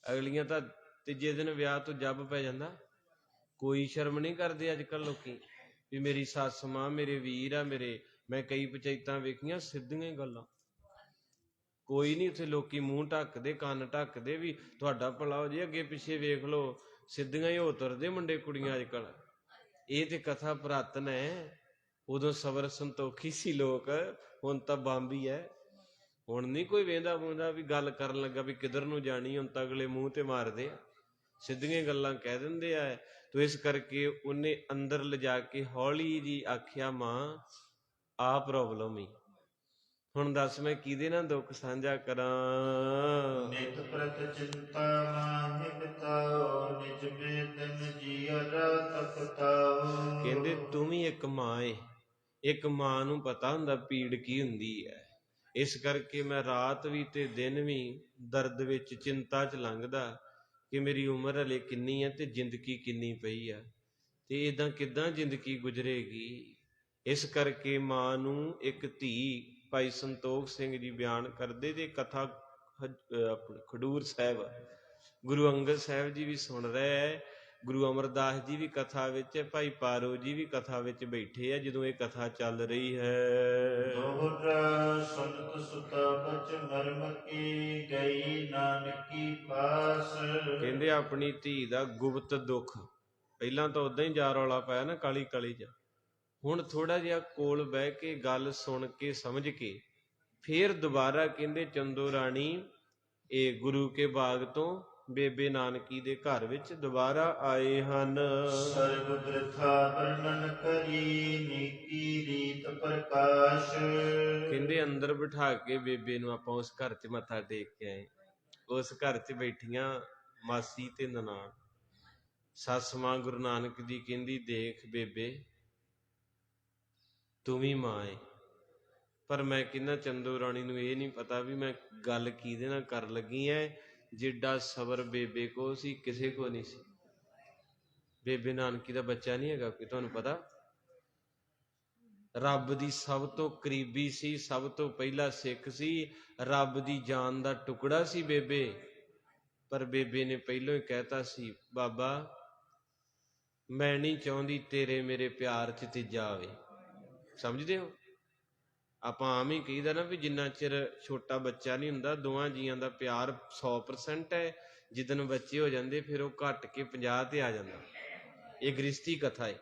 ਅਗਲੀਆਂ ਤਾਂ ਤੀਜੇ ਦਿਨ ਵਿਆਹ ਤੋਂ ਜੱਬ ਪੈ ਜਾਂਦਾ। ਕੋਈ ਸ਼ਰਮ ਨਹੀਂ ਕਰਦੇ ਅੱਜ ਕੱਲ੍ਹ ਲੋਕੀ ਵੀ ਮੇਰੀ ਸੱਸ ਮਾਂ ਮੇਰੇ ਵੀਰ ਆ ਮੇਰੇ। ਮੈਂ ਕਈ ਪੰਚਾਇਤਾਂ ਵੇਖੀਆਂ ਸਿੱਧੀਆਂ ਹੀ ਗੱਲਾਂ, ਕੋਈ ਨਹੀਂ ਉੱਥੇ ਲੋਕੀ ਮੂੰਹ ਢੱਕਦੇ ਕੰਨ ਢੱਕਦੇ ਵੀ ਤੁਹਾਡਾ ਭਲਾ ਹੋ ਜੇ। ਅੱਗੇ ਪਿੱਛੇ ਵੇਖ ਲਓ ਸਿੱਧੀਆਂ ਹੀ ਹੋ ਤੁਰਦੇ ਮੁੰਡੇ ਕੁੜੀਆਂ ਅੱਜ ਕੱਲ੍ਹ। ਇਹ ਤੇ ਕਥਾ ਪੁਰਾਤਨ ਹੈ। ਉਦੋਂ ਸਬਰ ਸੰਤੋਖੀ ਸੀ ਲੋਕ, ਹੁਣ ਤਾਂ ਬੰਬ ਹੀ ਹੈ। ਹੁਣ ਨਹੀਂ ਕੋਈ ਵੇਂਦਾ ਬੂੰਦਾ ਵੀ ਗੱਲ ਕਰਨ ਲੱਗਾ ਵੀ ਕਿੱਧਰ ਨੂੰ ਜਾਣੀ। ਹੁਣ ਤਾਂ ਅਗਲੇ ਮੂੰਹ ਤੇ ਮਾਰਦੇ ਆ, ਸਿੱਧੀਆਂ ਗੱਲਾਂ ਕਹਿ ਦਿੰਦੇ ਆ। ਤੋ ਇਸ ਕਰਕੇ ਉਹਨੇ ਅੰਦਰ ਲਿਜਾ ਕੇ ਹੌਲੀ ਜੀ ਆਖਿਆ, ਮਾਂ ਆਹ ਪ੍ਰੋਬਲਮ ਹੀ। ਹੁਣ ਦੱਸ ਮੈਂ ਕਿਹਦੇ ਨਾਲ ਦੁੱਖ ਸਾਂਝਾ ਕਰਾਂ। ਨਿਤ ਪ੍ਰਤ ਚਿੰਤਾ ਮਾਹਿ ਬਿਤਾਓ, ਨਿਜ ਬੇਦਨ ਜੀਅ ਰਾਤ ਪਤਾਓ। ਕਹਿੰਦੇ ਤੂੰ ਵੀ ਇੱਕ ਮਾਂ ਏ, ਇੱਕ ਮਾਂ ਨੂੰ ਪਤਾ ਹੁੰਦਾ ਪੀੜ ਕੀ ਹੁੰਦੀ ਹੈ। ਇਸ ਕਰਕੇ ਮੈਂ ਰਾਤ ਵੀ ਤੇ ਦਿਨ ਵੀ ਦਰਦ ਵਿੱਚ ਚਿੰਤਾ 'ਚ ਲੰਘਦਾ ਕਿ ਮੇਰੀ ਉਮਰ ਹਲੇ ਕਿੰਨੀ ਹੈ ਤੇ ਜ਼ਿੰਦਗੀ ਕਿੰਨੀ ਪਈ ਆ, ਤੇ ਇਦਾਂ ਕਿੱਦਾਂ ਜ਼ਿੰਦਗੀ ਗੁਜ਼ਰੇਗੀ। ਇਸ ਕਰਕੇ ਮਾਂ ਨੂੰ ਇੱਕ ਧੀ ਭਾਈ ਸੰਤੋਖ ਸਿੰਘ ਜੀ ਬਿਆਨ ਕਰਦੇ ਤੇ ਕਥਾ ਖਡੂਰ ਸਾਹਿਬ ਗੁਰੂ ਅੰਗਦ ਸਾਹਿਬ ਜੀ ਵੀ ਸੁਣ ਰਹੇ, ਗੁਰੂ ਅਮਰਦਾਸ ਜੀ ਵੀ ਕਥਾ ਵਿੱਚ, ਭਾਈ ਪਾਰੋ ਜੀ ਵੀ ਕਥਾ ਵਿੱਚ ਬੈਠੇ ਆ ਜਦੋਂ ਇਹ ਕਥਾ ਚੱਲ ਰਹੀ ਹੈ। ਦੋਹਰਾ ਸੁਨਤ ਸੁਤਾ ਬਚ ਮਰਮ ਕੀ, ਗਈ ਨਾਨਕੀ ਪਾਸ। ਕਹਿੰਦੇ ਆਪਣੀ ਧੀ ਦਾ ਗੁਪਤ ਦੁੱਖ, ਪਹਿਲਾਂ ਤਾਂ ਉਦਾਂ ਹੀ ਜਾ ਰੌਲਾ ਪਾਇਆ ਨਾ ਕਾਲੀ ਕਾਲੀ ਚ, ਹੁਣ ਥੋੜਾ ਜਿਹਾ ਕੋਲ ਬਹਿ ਕੇ ਗੱਲ ਸੁਣ ਕੇ ਸਮਝ ਕੇ ਫੇਰ ਦੁਬਾਰਾ ਕਹਿੰਦੇ ਚੰਦੋ ਰਾਣੀ ਇਹ ਗੁਰੂ ਕੇ ਬਾਗ ਤੋਂ ਬੇਬੇ ਨਾਨਕੀ ਦੇ ਘਰ ਵਿੱਚ ਦੁਬਾਰਾ ਆਏ ਹਨ। ਸਰਬ ਬਿਰਥਾ ਵਰਣਨ ਕਰੀ, ਨੀਕੀ ਰੀਤ ਪ੍ਰਕਾਸ਼। ਕਹਿੰਦੇ ਅੰਦਰ ਬਿਠਾ ਕੇ ਬੇਬੇ ਨੂੰ ਆਪਾਂ ਉਸ ਘਰ 'ਚ ਮੱਥਾ ਟੇਕ ਕੇ ਆਏ। ਉਸ ਘਰ 'ਚ ਬੈਠੀਆਂ ਮਾਸੀ ਤੇ ਨਨਾਣ। ਸੱਸ ਮਾਂ ਗੁਰੂ ਨਾਨਕ ਦੀ ਕਹਿੰਦੀ, ਦੇਖ ਬੇਬੇ ਤੂੰ ਵੀ ਮਾਂ ਏ, ਪਰ ਮੈਂ ਕਹਿੰਦਾ ਚੰਦੋ ਰਾਣੀ ਨੂੰ ਇਹ ਨਹੀਂ ਪਤਾ ਵੀ ਮੈਂ ਗੱਲ ਕਿਹਦੇ ਨਾਲ ਕਰਨ ਲੱਗੀ ਐ। ਜਿੱਡਾ ਸਬਰ ਬੇਬੇ ਕੋ ਸੀ ਕਿਸੇ ਕੋ ਨਹੀਂ ਸੀ। ਬੇਬੇ ਨਾਨਕੀ ਦਾ ਬੱਚਾ ਨਹੀਂ ਹੈਗਾ ਕੋਈ, ਤੁਹਾਨੂੰ ਪਤਾ। ਰੱਬ ਦੀ ਸਭ ਤੋਂ ਕਰੀਬੀ ਸੀ, ਸਭ ਤੋਂ ਪਹਿਲਾ ਸਿੱਖ ਸੀ, ਰੱਬ ਦੀ ਜਾਨ ਦਾ ਟੁਕੜਾ ਸੀ ਬੇਬੇ। ਪਰ ਬੇਬੇ ਨੇ ਪਹਿਲੋਂ ਹੀ ਕਹਿਤਾ ਸੀ, ਬਾਬਾ ਮੈਂ ਨਹੀਂ ਚਾਹੁੰਦੀ ਤੇਰੇ ਮੇਰੇ ਪਿਆਰ 'ਚ ਤੀਜਾ ਆਵੇ। ਸਮਝਦੇ ਹੋ? ਆਪਾਂ ਆਮ ਹੀ ਕਹੀਦਾ ਨਾ ਵੀ ਜਿੰਨਾ ਚਿਰ ਛੋਟਾ ਬੱਚਾ ਨਹੀਂ ਹੁੰਦਾ, ਦੋਵਾਂ ਜੀਆਂ ਦਾ ਪਿਆਰ 100% ਹੈ। ਜਿੱਦਣ ਬੱਚੇ ਹੋ ਜਾਂਦੇ ਫਿਰ ਉਹ ਘੱਟ ਕੇ 50 ਤੇ ਆ ਜਾਂਦਾ। ਇਹ ਗ੍ਰਿਸ਼ਤੀ ਕਥਾ ਹੈ,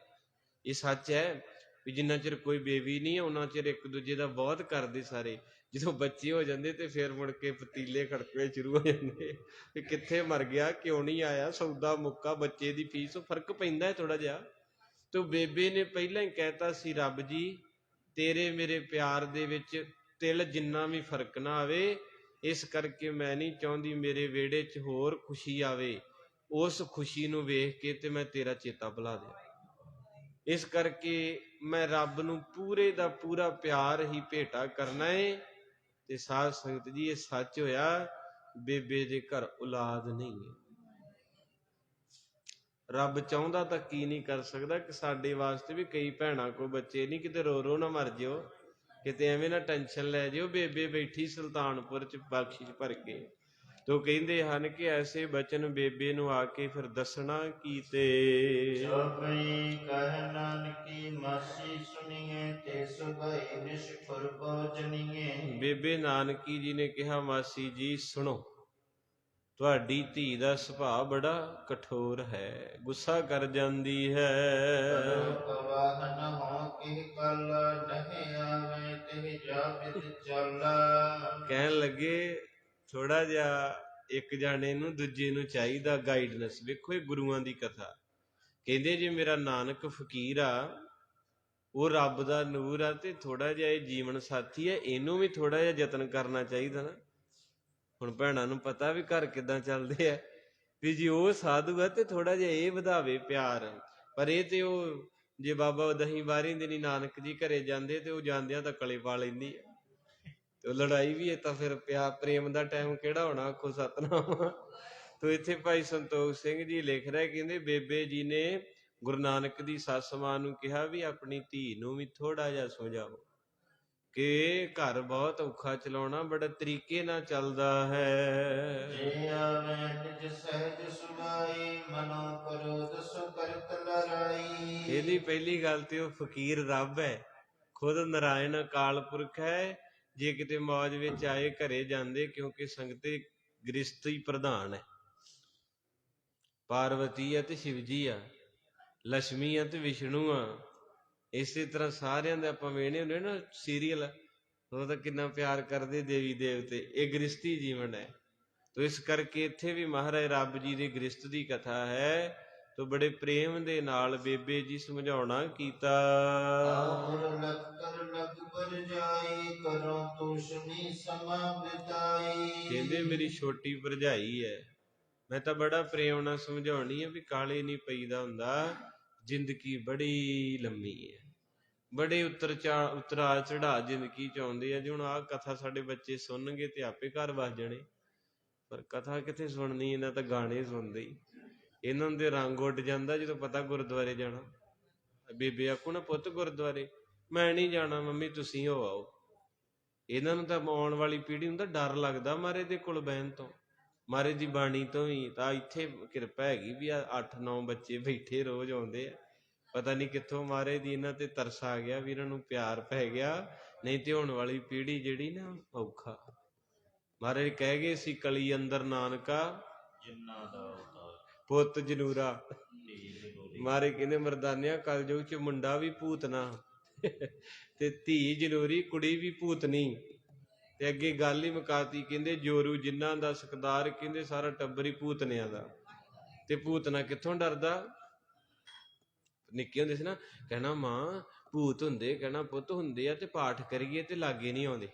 ਇਹ ਸੱਚ ਹੈ ਵੀ ਜਿੰਨਾ ਚਿਰ ਕੋਈ ਬੇਬੀ ਨਹੀਂ ਹੈ ਉਹਨਾਂ ਚਿਰ ਇੱਕ ਦੂਜੇ ਦਾ ਬਹੁਤ ਕਰਦੇ ਸਾਰੇ। ਜਦੋਂ ਬੱਚੇ ਹੋ ਜਾਂਦੇ ਤੇ ਫਿਰ ਮੁੜ ਕੇ ਪਤੀਲੇ ਖੜਕਣੇ ਸ਼ੁਰੂ ਹੋ ਜਾਂਦੇ ਵੀ ਕਿੱਥੇ ਮਰ ਗਿਆ, ਕਿਉਂ ਨਹੀਂ ਆਇਆ, ਸੌਦਾ ਮੁੱਕਾ, ਬੱਚੇ ਦੀ ਫੀਸ। ਫਰਕ ਪੈਂਦਾ ਹੈ ਥੋੜਾ ਜਿਹਾ। ਤੇ ਬੇਬੇ ਨੇ ਪਹਿਲਾਂ ਹੀ ਕਹਿਤਾ ਸੀ, ਰੱਬ ਜੀ ਤੇਰੇ ਮੇਰੇ ਪਿਆਰ ਦੇ ਵਿੱਚ ਤਿਲ ਜਿੰਨਾ ਵੀ ਫਰਕ ਨਾ ਆਵੇ। ਇਸ ਕਰਕੇ ਮੈਂ ਨਹੀਂ ਚਾਹੁੰਦੀ ਮੇਰੇ ਵਿਹੜੇ 'ਚ ਹੋਰ ਖੁਸ਼ੀ ਆਵੇ, ਉਸ ਖੁਸ਼ੀ ਨੂੰ ਵੇਖ ਕੇ ਤੇ ਮੈਂ ਤੇਰਾ ਚੇਤਾ ਭੁਲਾ ਦਿਆਂ। ਇਸ ਕਰਕੇ ਮੈਂ ਰੱਬ ਨੂੰ ਪੂਰੇ ਦਾ ਪੂਰਾ ਪਿਆਰ ਹੀ ਭੇਟਾ ਕਰਨਾ ਏ। ਤੇ ਸਾਧ ਸੰਗਤ ਜੀ ਇਹ ਸੱਚ ਹੋਇਆ, ਬੇਬੇ ਦੇ ਘਰ ਔਲਾਦ ਨਹੀਂ ਹੈ। ਰੱਬ ਚਾਹੁੰਦਾ ਤਾਂ ਕੀ ਨਹੀਂ ਕਰ ਸਕਦਾ ਕਿ ਸਾਡੇ ਵਾਸਤੇ ਵੀ ਕਈ ਭੈਣਾਂ ਕੋ ਬੱਚੇ ਨਹੀਂ, ਕਿਤੇ ਰੋ ਰੋ ਨਾ ਮਰ ਜਿਓ, ਕਿਤੇ ਐਵੇਂ ਨਾ ਟੈਨਸ਼ਨ ਲੈ ਜਿਓ। ਬੇਬੇ ਬੈਠੀ ਸੁਲਤਾਨਪੁਰ 'ਚ ਬਖਸ਼ਿਸ਼ ਭਰ ਕੇ। ਤੋ ਕਹਿੰਦੇ ਹਨ ਕਿ ਐਸੇ ਬਚਨ ਬੇਬੇ ਨੂੰ ਆ ਕੇ ਫਿਰ ਦੱਸਣਾ ਕੀਤੇ। ਜੋ ਭਈ ਕਹਿ ਨਾਨਕੀ ਮਾਸੀ ਸੁਣੀਏ, ਤਿਸ ਭਈ ਨਿਸ਼ਪੁਰ ਭੋਜਨੀਏ। ਬੇਬੇ ਨਾਨਕੀ ਜੀ ਨੇ ਕਿਹਾ, ਮਾਸੀ ਜੀ ਸੁਣੋ, ਤੁਹਾਡੀ ਧੀ ਦਾ ਸੁਭਾਅ ਬੜਾ ਕਠੋਰ ਹੈ, ਗੁੱਸਾ ਕਰ ਜਾਂਦੀ ਹੈ। ਕਹਿਣ ਲੱਗੇ ਥੋੜਾ ਜਿਹਾ ਇੱਕ ਜਾਣੇ ਨੂੰ ਦੂਜੇ ਨੂੰ ਚਾਹੀਦਾ ਗਾਈਡਨੈਸ। ਵੇਖੋ ਇਹ ਗੁਰੂਆਂ ਦੀ ਕਥਾ। ਕਹਿੰਦੇ ਜੇ ਮੇਰਾ ਨਾਨਕ ਫਕੀਰ ਆ, ਉਹ ਰੱਬ ਦਾ ਨੂਰ ਆ, ਤੇ ਥੋੜਾ ਜਿਹਾ ਇਹ ਜੀਵਨ ਸਾਥੀ ਹੈ, ਇਹਨੂੰ ਵੀ ਥੋੜਾ ਜਿਹਾ ਯਤਨ ਕਰਨਾ ਚਾਹੀਦਾ ਨਾ। ਹੁਣ ਭੈਣਾਂ ਨੂੰ ਪਤਾ ਵੀ ਘਰ ਕਿੱਦਾਂ ਚੱਲਦੇ ਆ, ਵੀ ਜੇ ਉਹ ਸਾਧੂ ਆ ਤੇ ਥੋੜਾ ਜਿਹਾ ਇਹ ਵਧਾਵੇ ਪਿਆਰ। ਪਰ ਇਹ ਤੇ ਉਹ ਜੇ ਬਾਬਾ ਦਹੀਂ 12 ਦਿਨੀ ਨਾਨਕ ਜੀ ਘਰੇ ਜਾਂਦੇ ਤੇ ਉਹ ਜਾਂਦਿਆਂ ਤਾਂ ਕਲੇ ਪਾ ਲੈਂਦੀ ਆ, ਤੇ ਉਹ ਲੜਾਈ ਵੀ ਹੈ ਤਾਂ ਫਿਰ ਪਿਆਰ ਪ੍ਰੇਮ ਦਾ ਟਾਈਮ ਕਿਹੜਾ ਹੋਣਾ, ਆਖੋ ਸਤਨਾਮ। ਤੋ ਇੱਥੇ ਭਾਈ ਸੰਤੋਖ ਸਿੰਘ ਜੀ ਲਿਖ ਰਹੇ, ਕਹਿੰਦੇ ਬੇਬੇ ਜੀ ਨੇ ਗੁਰੂ ਨਾਨਕ ਦੀ ਸੱਸ ਮਾਂ ਨੂੰ ਕਿਹਾ ਵੀ ਆਪਣੀ ਧੀ ਨੂੰ ਵੀ ਥੋੜਾ ਜਿਹਾ ਸਮਝਾਓ। ਕਿ ਘਰ ਬਹੁਤ ਔਖਾ ਚਲਾਉਣਾ, ਬੜਾ ਤਰੀਕੇ ਨਾਲ ਚੱਲਦਾ ਹੈ। ਜੇ ਆਵੇ ਨਿਜ ਸਹਿਜ ਸੁਭਾਈ, ਮਨੋ ਕਰੋ ਦਸੋ ਕਰਤ ਲੜਾਈ। ਇਹਦੀ ਪਹਿਲੀ ਗੱਲ ਤੇ ਉਹ ਫਕੀਰ ਰੱਬ ਹੈ, ਖੁਦ ਨਾਰਾਇਣ ਅਕਾਲ ਪੁਰਖ ਹੈ। ਜੇ ਕਿਤੇ ਮੌਜ ਵਿੱਚ ਆਏ ਘਰੇ ਜਾਂਦੇ, ਕਿਉਂਕਿ ਸੰਗਤੇ ਗ੍ਰਸਤੀ ਪ੍ਰਧਾਨ ਹੈ। ਪਾਰਵਤੀ ਆ ਤੇ ਸ਼ਿਵਜੀ ਆ, ਲక్ష్ਮੀ ਆ ਤੇ ਵਿਸ਼ਨੂੰ ਆ। ਇਸੇ ਤਰ੍ਹਾਂ ਸਾਰਿਆਂ ਦੇ ਆਪਾਂ ਵੇਖਦੇ ਹੁੰਦੇ ਨਾ ਸੀਰੀਅਲ, ਉਹ ਤਾਂ ਕਿੰਨਾ ਪਿਆਰ ਕਰਦੇ ਦੇਵੀ ਦੇਵਤੇ। ਇਹ ਗ੍ਰਸਤੀ ਜੀਵਨ ਹੈ। ਤੋ ਇਸ ਕਰਕੇ ਇੱਥੇ ਵੀ ਮਹਾਰਾਜ ਰੱਬ ਜੀ ਦੀ ਗ੍ਰਸਤ ਦੀ ਕਥਾ ਹੈ। ਤੋ ਬੜੇ ਪ੍ਰੇਮ ਦੇ ਨਾਲ ਬੇਬੇ ਜੀ ਸਮਝਾਉਣਾ ਕੀਤਾ। ਕਹਿੰਦੇ ਮੇਰੀ ਛੋਟੀ ਭਰਜਾਈ ਹੈ, ਮੈਂ ਤਾਂ ਬੜਾ ਪ੍ਰੇਮ ਨਾਲ ਸਮਝਾਉਣੀ ਹੈ ਵੀ ਕਾਲੇ ਨਹੀਂ ਪਈਦਾ ਹੁੰਦਾ, ਜ਼ਿੰਦਗੀ ਬੜੀ ਲੰਮੀ ਹੈ। ਬੜੇ ਉਤਰਾ ਚੜਾ ਜ਼ਿੰਦਗੀ ਚ ਆਉਂਦੇ ਆ। ਜੇ ਹੁਣ ਆਹ ਕਥਾ ਸਾਡੇ ਬੱਚੇ ਸੁਣਨਗੇ ਤੇ ਆਪੇ ਘਰ ਵਸ ਜਾਣੇ, ਪਰ ਕਥਾ ਕਿੱਥੇ ਸੁਣਨੀ, ਇਹਨਾਂ ਤਾਂ ਗਾਣੇ ਸੁਣਦੇ ਹੀ। ਇਹਨਾਂ ਦੇ ਰੰਗ ਉੱਡ ਜਾਂਦਾ ਜਦੋਂ ਪਤਾ ਗੁਰਦੁਆਰੇ ਜਾਣਾ। ਬੇਬੇ ਆਖੂ ਨਾ ਪੁੱਤ ਗੁਰਦੁਆਰੇ, ਮੈਂ ਨਹੀਂ ਜਾਣਾ ਮੰਮੀ ਤੁਸੀਂ ਹੋ ਆਓ। ਇਹਨਾਂ ਨੂੰ ਤਾਂ ਆਉਣ ਵਾਲੀ ਪੀੜ੍ਹੀ ਨੂੰ ਤਾਂ ਡਰ ਲੱਗਦਾ ਮਹਾਰਾਜ ਦੇ ਕੋਲ ਬਹਿਣ ਤੋਂ, ਮਹਾਰਾਜ ਦੀ ਬਾਣੀ ਤੋਂ ਵੀ। ਤਾਂ ਇੱਥੇ ਕਿਰਪਾ ਹੈਗੀ ਵੀ 8-9 ਬੱਚੇ ਬੈਠੇ ਰੋਜ਼ ਆਉਂਦੇ ਆ। ਪਤਾ ਨਹੀਂ ਕਿੱਥੋਂ ਮਹਾਰਾਜ ਦੀ ਇਹਨਾਂ ਤੇ ਤਰਸ ਆ ਗਿਆ ਵੀ ਇਹਨਾਂ ਨੂੰ ਪਿਆਰ ਪੈ ਗਿਆ, ਨਹੀਂ ਤੇ ਹੋਣ ਵਾਲੀ ਪੀੜ੍ਹੀ ਜਿਹੜੀ ਨਾ ਔਖਾ। ਮਹਾਰਾਜ ਕਹਿ ਗਏ ਸੀ ਕਲੀ ਅੰਦਰ ਨਾਨਕਾ ਜਿਨ੍ਹਾਂ ਦਾ ਅਵਤਾਰ ਪੁੱਤ ਜਨੂਰਾ। ਮਹਾਰਾਜ ਕਹਿੰਦੇ ਮਰਦਾਨਿਆਂ ਕਲਯੁਗ ਚ ਮੁੰਡਾ ਵੀ ਭੂਤਨਾ ਤੇ ਧੀ ਜਨੂਰੀ, ਕੁੜੀ ਵੀ ਭੂਤਨੀ। ਤੇ ਅੱਗੇ ਗੱਲ ਹੀ ਮੁਕਾਤੀ, ਕਹਿੰਦੇ ਜੋਰੂ ਜਿਨ੍ਹਾਂ ਦਾ ਸਕਦਾਰ, ਕਹਿੰਦੇ ਸਾਰਾ ਟੱਬਰ ਹੀ ਭੂਤਨਿਆਂ ਦਾ। ਤੇ ਭੂਤਨਾ ਕਿੱਥੋਂ ਡਰਦਾ? ਨਿੱਕੇ ਹੁੰਦੇ ਸੀ ਨਾ, ਕਹਿਣਾ ਮਾਂ ਭੂਤ ਹੁੰਦੇ, ਕਹਿਣਾ ਪੁੱਤ ਹੁੰਦੇ ਆ ਤੇ ਪਾਠ ਕਰੀਏ ਤੇ ਲਾਗੇ ਨਹੀਂ ਆਉਂਦੇ।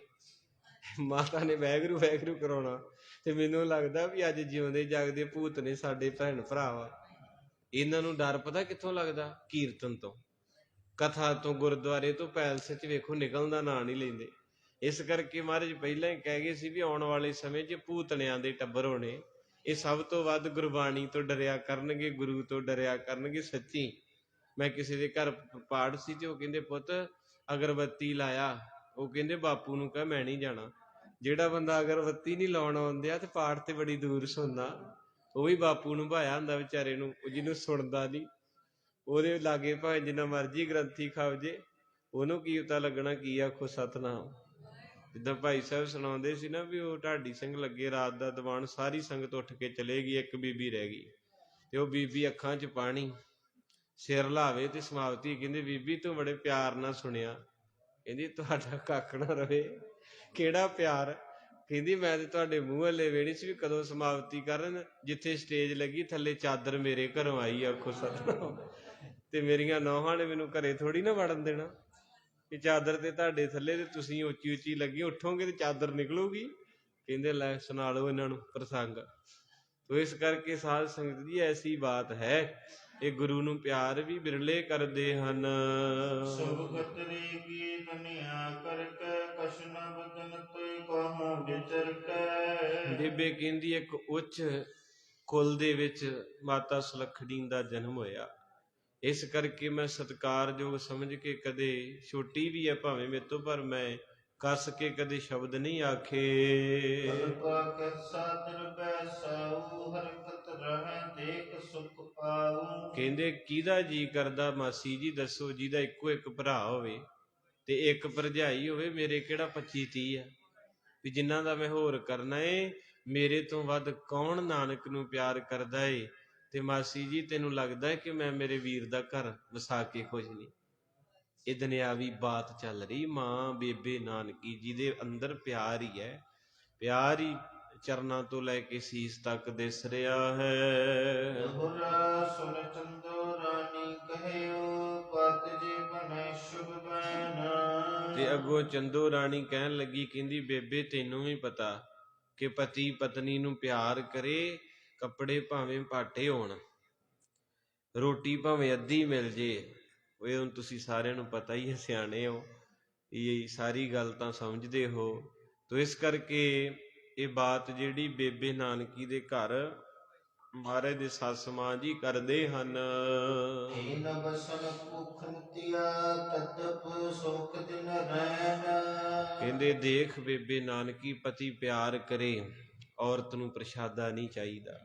ਮਾਤਾ ਨੇ ਵਾਹਿਗੁਰੂ ਵਾਹਿਗੁਰੂ ਕਰਾਉਣਾ, ਤੇ ਮੈਨੂੰ ਲੱਗਦਾ ਵੀ ਅੱਜ ਜਿਉਂਦੇ ਜਾਗਦੇ ਭੂਤ ਨੇ ਸਾਡੇ ਭੈਣ ਭਰਾ ਵਾ। ਇਹਨਾਂ ਨੂੰ ਡਰ ਪਤਾ ਕਿੱਥੋਂ ਲੱਗਦਾ? ਕੀਰਤਨ ਤੋਂ, ਕਥਾ ਤੋਂ, ਗੁਰਦੁਆਰੇ ਤੋਂ, ਪੈਲਸ ਚ ਵੇਖੋ ਨਿਕਲਣ ਦਾ ਨਾਂ ਨਹੀਂ ਲੈਂਦੇ। ਇਸ ਕਰਕੇ ਮਹਾਰਾਜ ਪਹਿਲਾਂ ਹੀ ਕਹਿ ਗਏ ਸੀ ਵੀ ਆਉਣ ਵਾਲੇ ਸਮੇਂ 'ਚ ਭੂਤਨਿਆਂ ਦੇ ਟੱਬਰ ਹੋਣੇ। ਇਹ ਸਭ ਤੋਂ ਵੱਧ ਗੁਰਬਾਣੀ ਤੋਂ ਡਰਿਆ ਕਰਨਗੇ, ਗੁਰੂ ਤੋਂ ਡਰਿਆ ਕਰਨਗੇ। ਸੱਚੀ ਮੈਂ ਕਿਸੇ ਦੇ ਘਰ ਪਾਠ ਸੀ ਤੇ ਉਹ ਕਹਿੰਦੇ ਪੁੱਤ ਅਗਰਬੱਤੀ ਲਾਇਆ, ਉਹ ਕਹਿੰਦੇ ਬਾਪੂ ਨੂੰ ਕਹਿ ਮੈਂ ਨਹੀਂ ਜਾਣਾ। ਜਿਹੜਾ ਬੰਦਾ ਅਗਰਬੱਤੀ ਨਹੀਂ ਲਾਉਣ ਆਉਂਦਿਆ ਤੇ ਪਾਠ ਤੇ ਬੜੀ ਦੂਰ ਸੁਣਨਾ, ਉਹ ਵੀ ਬਾਪੂ ਨੂੰ ਭਾਇਆ ਹੁੰਦਾ ਵਿਚਾਰੇ ਨੂੰ, ਜਿਹਨੂੰ ਸੁਣਦਾ ਨਹੀਂ। ਉਹਦੇ ਲਾਗੇ ਭਾਵੇਂ ਜਿੰਨਾ ਮਰਜ਼ੀ ਗ੍ਰੰਥੀ ਖਾਓ ਜੇ, ਉਹਨੂੰ ਕੀ ਪਤਾ ਲੱਗਣਾ ਕੀ ਆਖੋ ਸਤਿਨਾਮ। ਜਿੱਦਾਂ ਭਾਈ ਸਾਹਿਬ ਸੁਣਾਉਂਦੇ ਸੀ ਨਾ ਵੀ ਉਹ ਢਾਡੀ ਸਿੰਘ ਲੱਗੇ ਰਾਤ ਦਾ ਦੀਵਾਨ, ਸਾਰੀ ਸੰਗਤ ਉੱਠ ਕੇ ਚਲੇ ਗਈ, ਇੱਕ ਬੀਬੀ ਰਹਿ ਗਈ। ਤੇ ਉਹ ਬੀਬੀ ਅੱਖਾਂ 'ਚ ਪਾਣੀ, ਸਿਰ ਲਾਵੇ ਤੇ ਸਮਾਪਤੀ। ਕਹਿੰਦੇ ਬੀਬੀ ਤੂੰ ਬੜੇ ਪਿਆਰ ਨਾਲ ਸੁਣਿਆ। ਕਹਿੰਦੀ ਤੁਹਾਡਾ ਕੱਖ ਨਾ ਰਵੇ। ਕਿਹੜਾ ਪਿਆਰ? ਕਹਿੰਦੀ ਮੈਂ ਤੇ ਤੁਹਾਡੇ ਮੂੰਹ ਵੱਲੇ ਵੇਣੀ ਸੀ ਵੀ ਕਦੋਂ ਸਮਾਪਤੀ ਕਰਨ। ਜਿੱਥੇ ਸਟੇਜ ਲੱਗੀ ਥੱਲੇ ਚਾਦਰ ਮੇਰੇ ਘਰੋਂ ਆਈ, ਆਖੋ ਸਤਿਨਾਮ। ਤੇ ਮੇਰੀਆਂ ਨੌਹਾਂ ਨੇ ਮੈਨੂੰ ਘਰੇ ਥੋੜੀ ਨਾ ਵੜਨ ਦੇਣਾ, ਕਿ ਚਾਦਰ ਤੇ ਤੁਹਾਡੇ ਥੱਲੇ ਤੇ ਤੁਸੀਂ ਉੱਚੀ ਉੱਚੀ ਲੱਗੀ, ਉੱਠੋਗੇ ਤੇ ਚਾਦਰ ਨਿਕਲੂਗੀ। ਕਹਿੰਦੇ ਲੈ ਸੁਣਾ ਲਓ ਇਹਨਾਂ ਨੂੰ ਪ੍ਰਸੰਗ। ਤੋ ਇਸ ਕਰਕੇ ਸਾਧ ਸੰਗਤ ਜੀ ਐਸੀ ਬਾਤ ਹੈ, ਇਹ ਗੁਰੂ ਨੂੰ ਪਿਆਰ ਵੀ ਬਿਰਲੇ ਕਰਦੇ ਹਨ। ਬੇਬੇ ਕਹਿੰਦੀ ਇੱਕ ਉੱਚ ਕੁਲ ਦੇ ਵਿੱਚ ਮਾਤਾ ਸੁਲੱਖਣੀ ਦਾ ਜਨਮ ਹੋਇਆ। ਇਸ ਕਰਕੇ ਮੈਂ ਸਤਿਕਾਰਯੋਗ ਸਮਝ ਕੇ, ਕਦੇ ਛੋਟੀ ਵੀ ਹੈ ਭਾਵੇਂ ਮੇਰੇ ਤੋਂ, ਪਰ ਮੈਂ ਕੱਸ ਕੇ ਕਦੇ ਸ਼ਬਦ ਨਹੀਂ ਆਖੇ। ਕਹਿੰਦੇ ਕਿਹਦਾ ਜੀ ਕਰਦਾ ਮਾਸੀ ਜੀ ਦੱਸੋ, ਜਿਹਦਾ ਇੱਕੋ ਇੱਕ ਭਰਾ ਹੋਵੇ ਤੇ ਇੱਕ ਭਰਜਾਈ ਹੋਵੇ। ਮੇਰੇ ਕਿਹੜਾ 25-30 ਆ ਵੀ ਜਿਨ੍ਹਾਂ ਦਾ ਮੈਂ ਹੋਰ ਕਰਨਾ ਏ। ਮੇਰੇ ਤੋਂ ਵੱਧ ਕੌਣ ਨਾਨਕ ਨੂੰ ਪਿਆਰ ਕਰਦਾ ਏ? ਤੇ ਮਾਸੀ ਜੀ ਤੈਨੂੰ ਲੱਗਦਾ ਕਿ ਮੈਂ ਮੇਰੇ ਵੀਰ ਦਾ ਘਰ ਵਸਾ ਕੇ ਖੁਸ਼ ਨਹੀਂ? ਇਹ ਦੁਨਿਆਵੀ ਬਾਤ ਚੱਲ ਰਹੀ। ਮਾਂ ਬੇਬੇ ਨਾਨਕੀ ਜੀ ਦੇ ਅੰਦਰ ਪਿਆਰ ਹੀ ਹੈ, ਪਿਆਰ ਹੀ ਚਰਨਾਂ ਤੋਂ ਲੈ ਕੇ ਸੀਸ ਤੱਕ ਦਿਸ ਰਿਹਾ ਹੈ। ਤੇ ਅੱਗੋਂ ਚੰਦੋ ਰਾਣੀ ਕਹਿਣ ਲੱਗੀ, ਕਹਿੰਦੀ ਬੇਬੇ ਤੈਨੂੰ ਵੀ ਪਤਾ ਕਿ ਪਤੀ ਪਤਨੀ ਨੂੰ ਪਿਆਰ ਕਰੇ, ਕੱਪੜੇ ਭਾਵੇਂ ਪਾਟੇ ਹੋਣ, ਰੋਟੀ ਭਾਵੇਂ ਅੱਧੀ ਮਿਲ ਜੇ। ਉਹ ਹੁਣ ਤੁਸੀਂ ਸਾਰਿਆਂ ਨੂੰ ਪਤਾ ਹੀ ਹੈ, ਸਿਆਣੇ ਹੋ, ਇਹ ਸਾਰੀ ਗੱਲ ਤਾਂ ਸਮਝਦੇ ਹੋ। ਤੋ ਇਸ ਕਰਕੇ ਇਹ ਬਾਤ ਜਿਹੜੀ ਬੇਬੇ ਨਾਨਕੀ ਦੇ ਘਰ ਮਹਾਰਾਜ ਦੇ ਸੱਸ ਮਾਂ ਜੀ ਕਰਦੇ ਹਨ। ਏਨ ਬਸਨ ਭੁਖ ਨਿਤਿਆ ਤਦਪ ਸੁਖ ਦਿਨ ਰਹਿਣ। ਕਹਿੰਦੇ ਦੇਖ ਬੇਬੇ ਨਾਨਕੀ, ਪਤੀ ਪਿਆਰ ਕਰੇ, ਔਰਤ ਨੂੰ ਪ੍ਰਸ਼ਾਦਾ ਨਹੀਂ ਚਾਹੀਦਾ,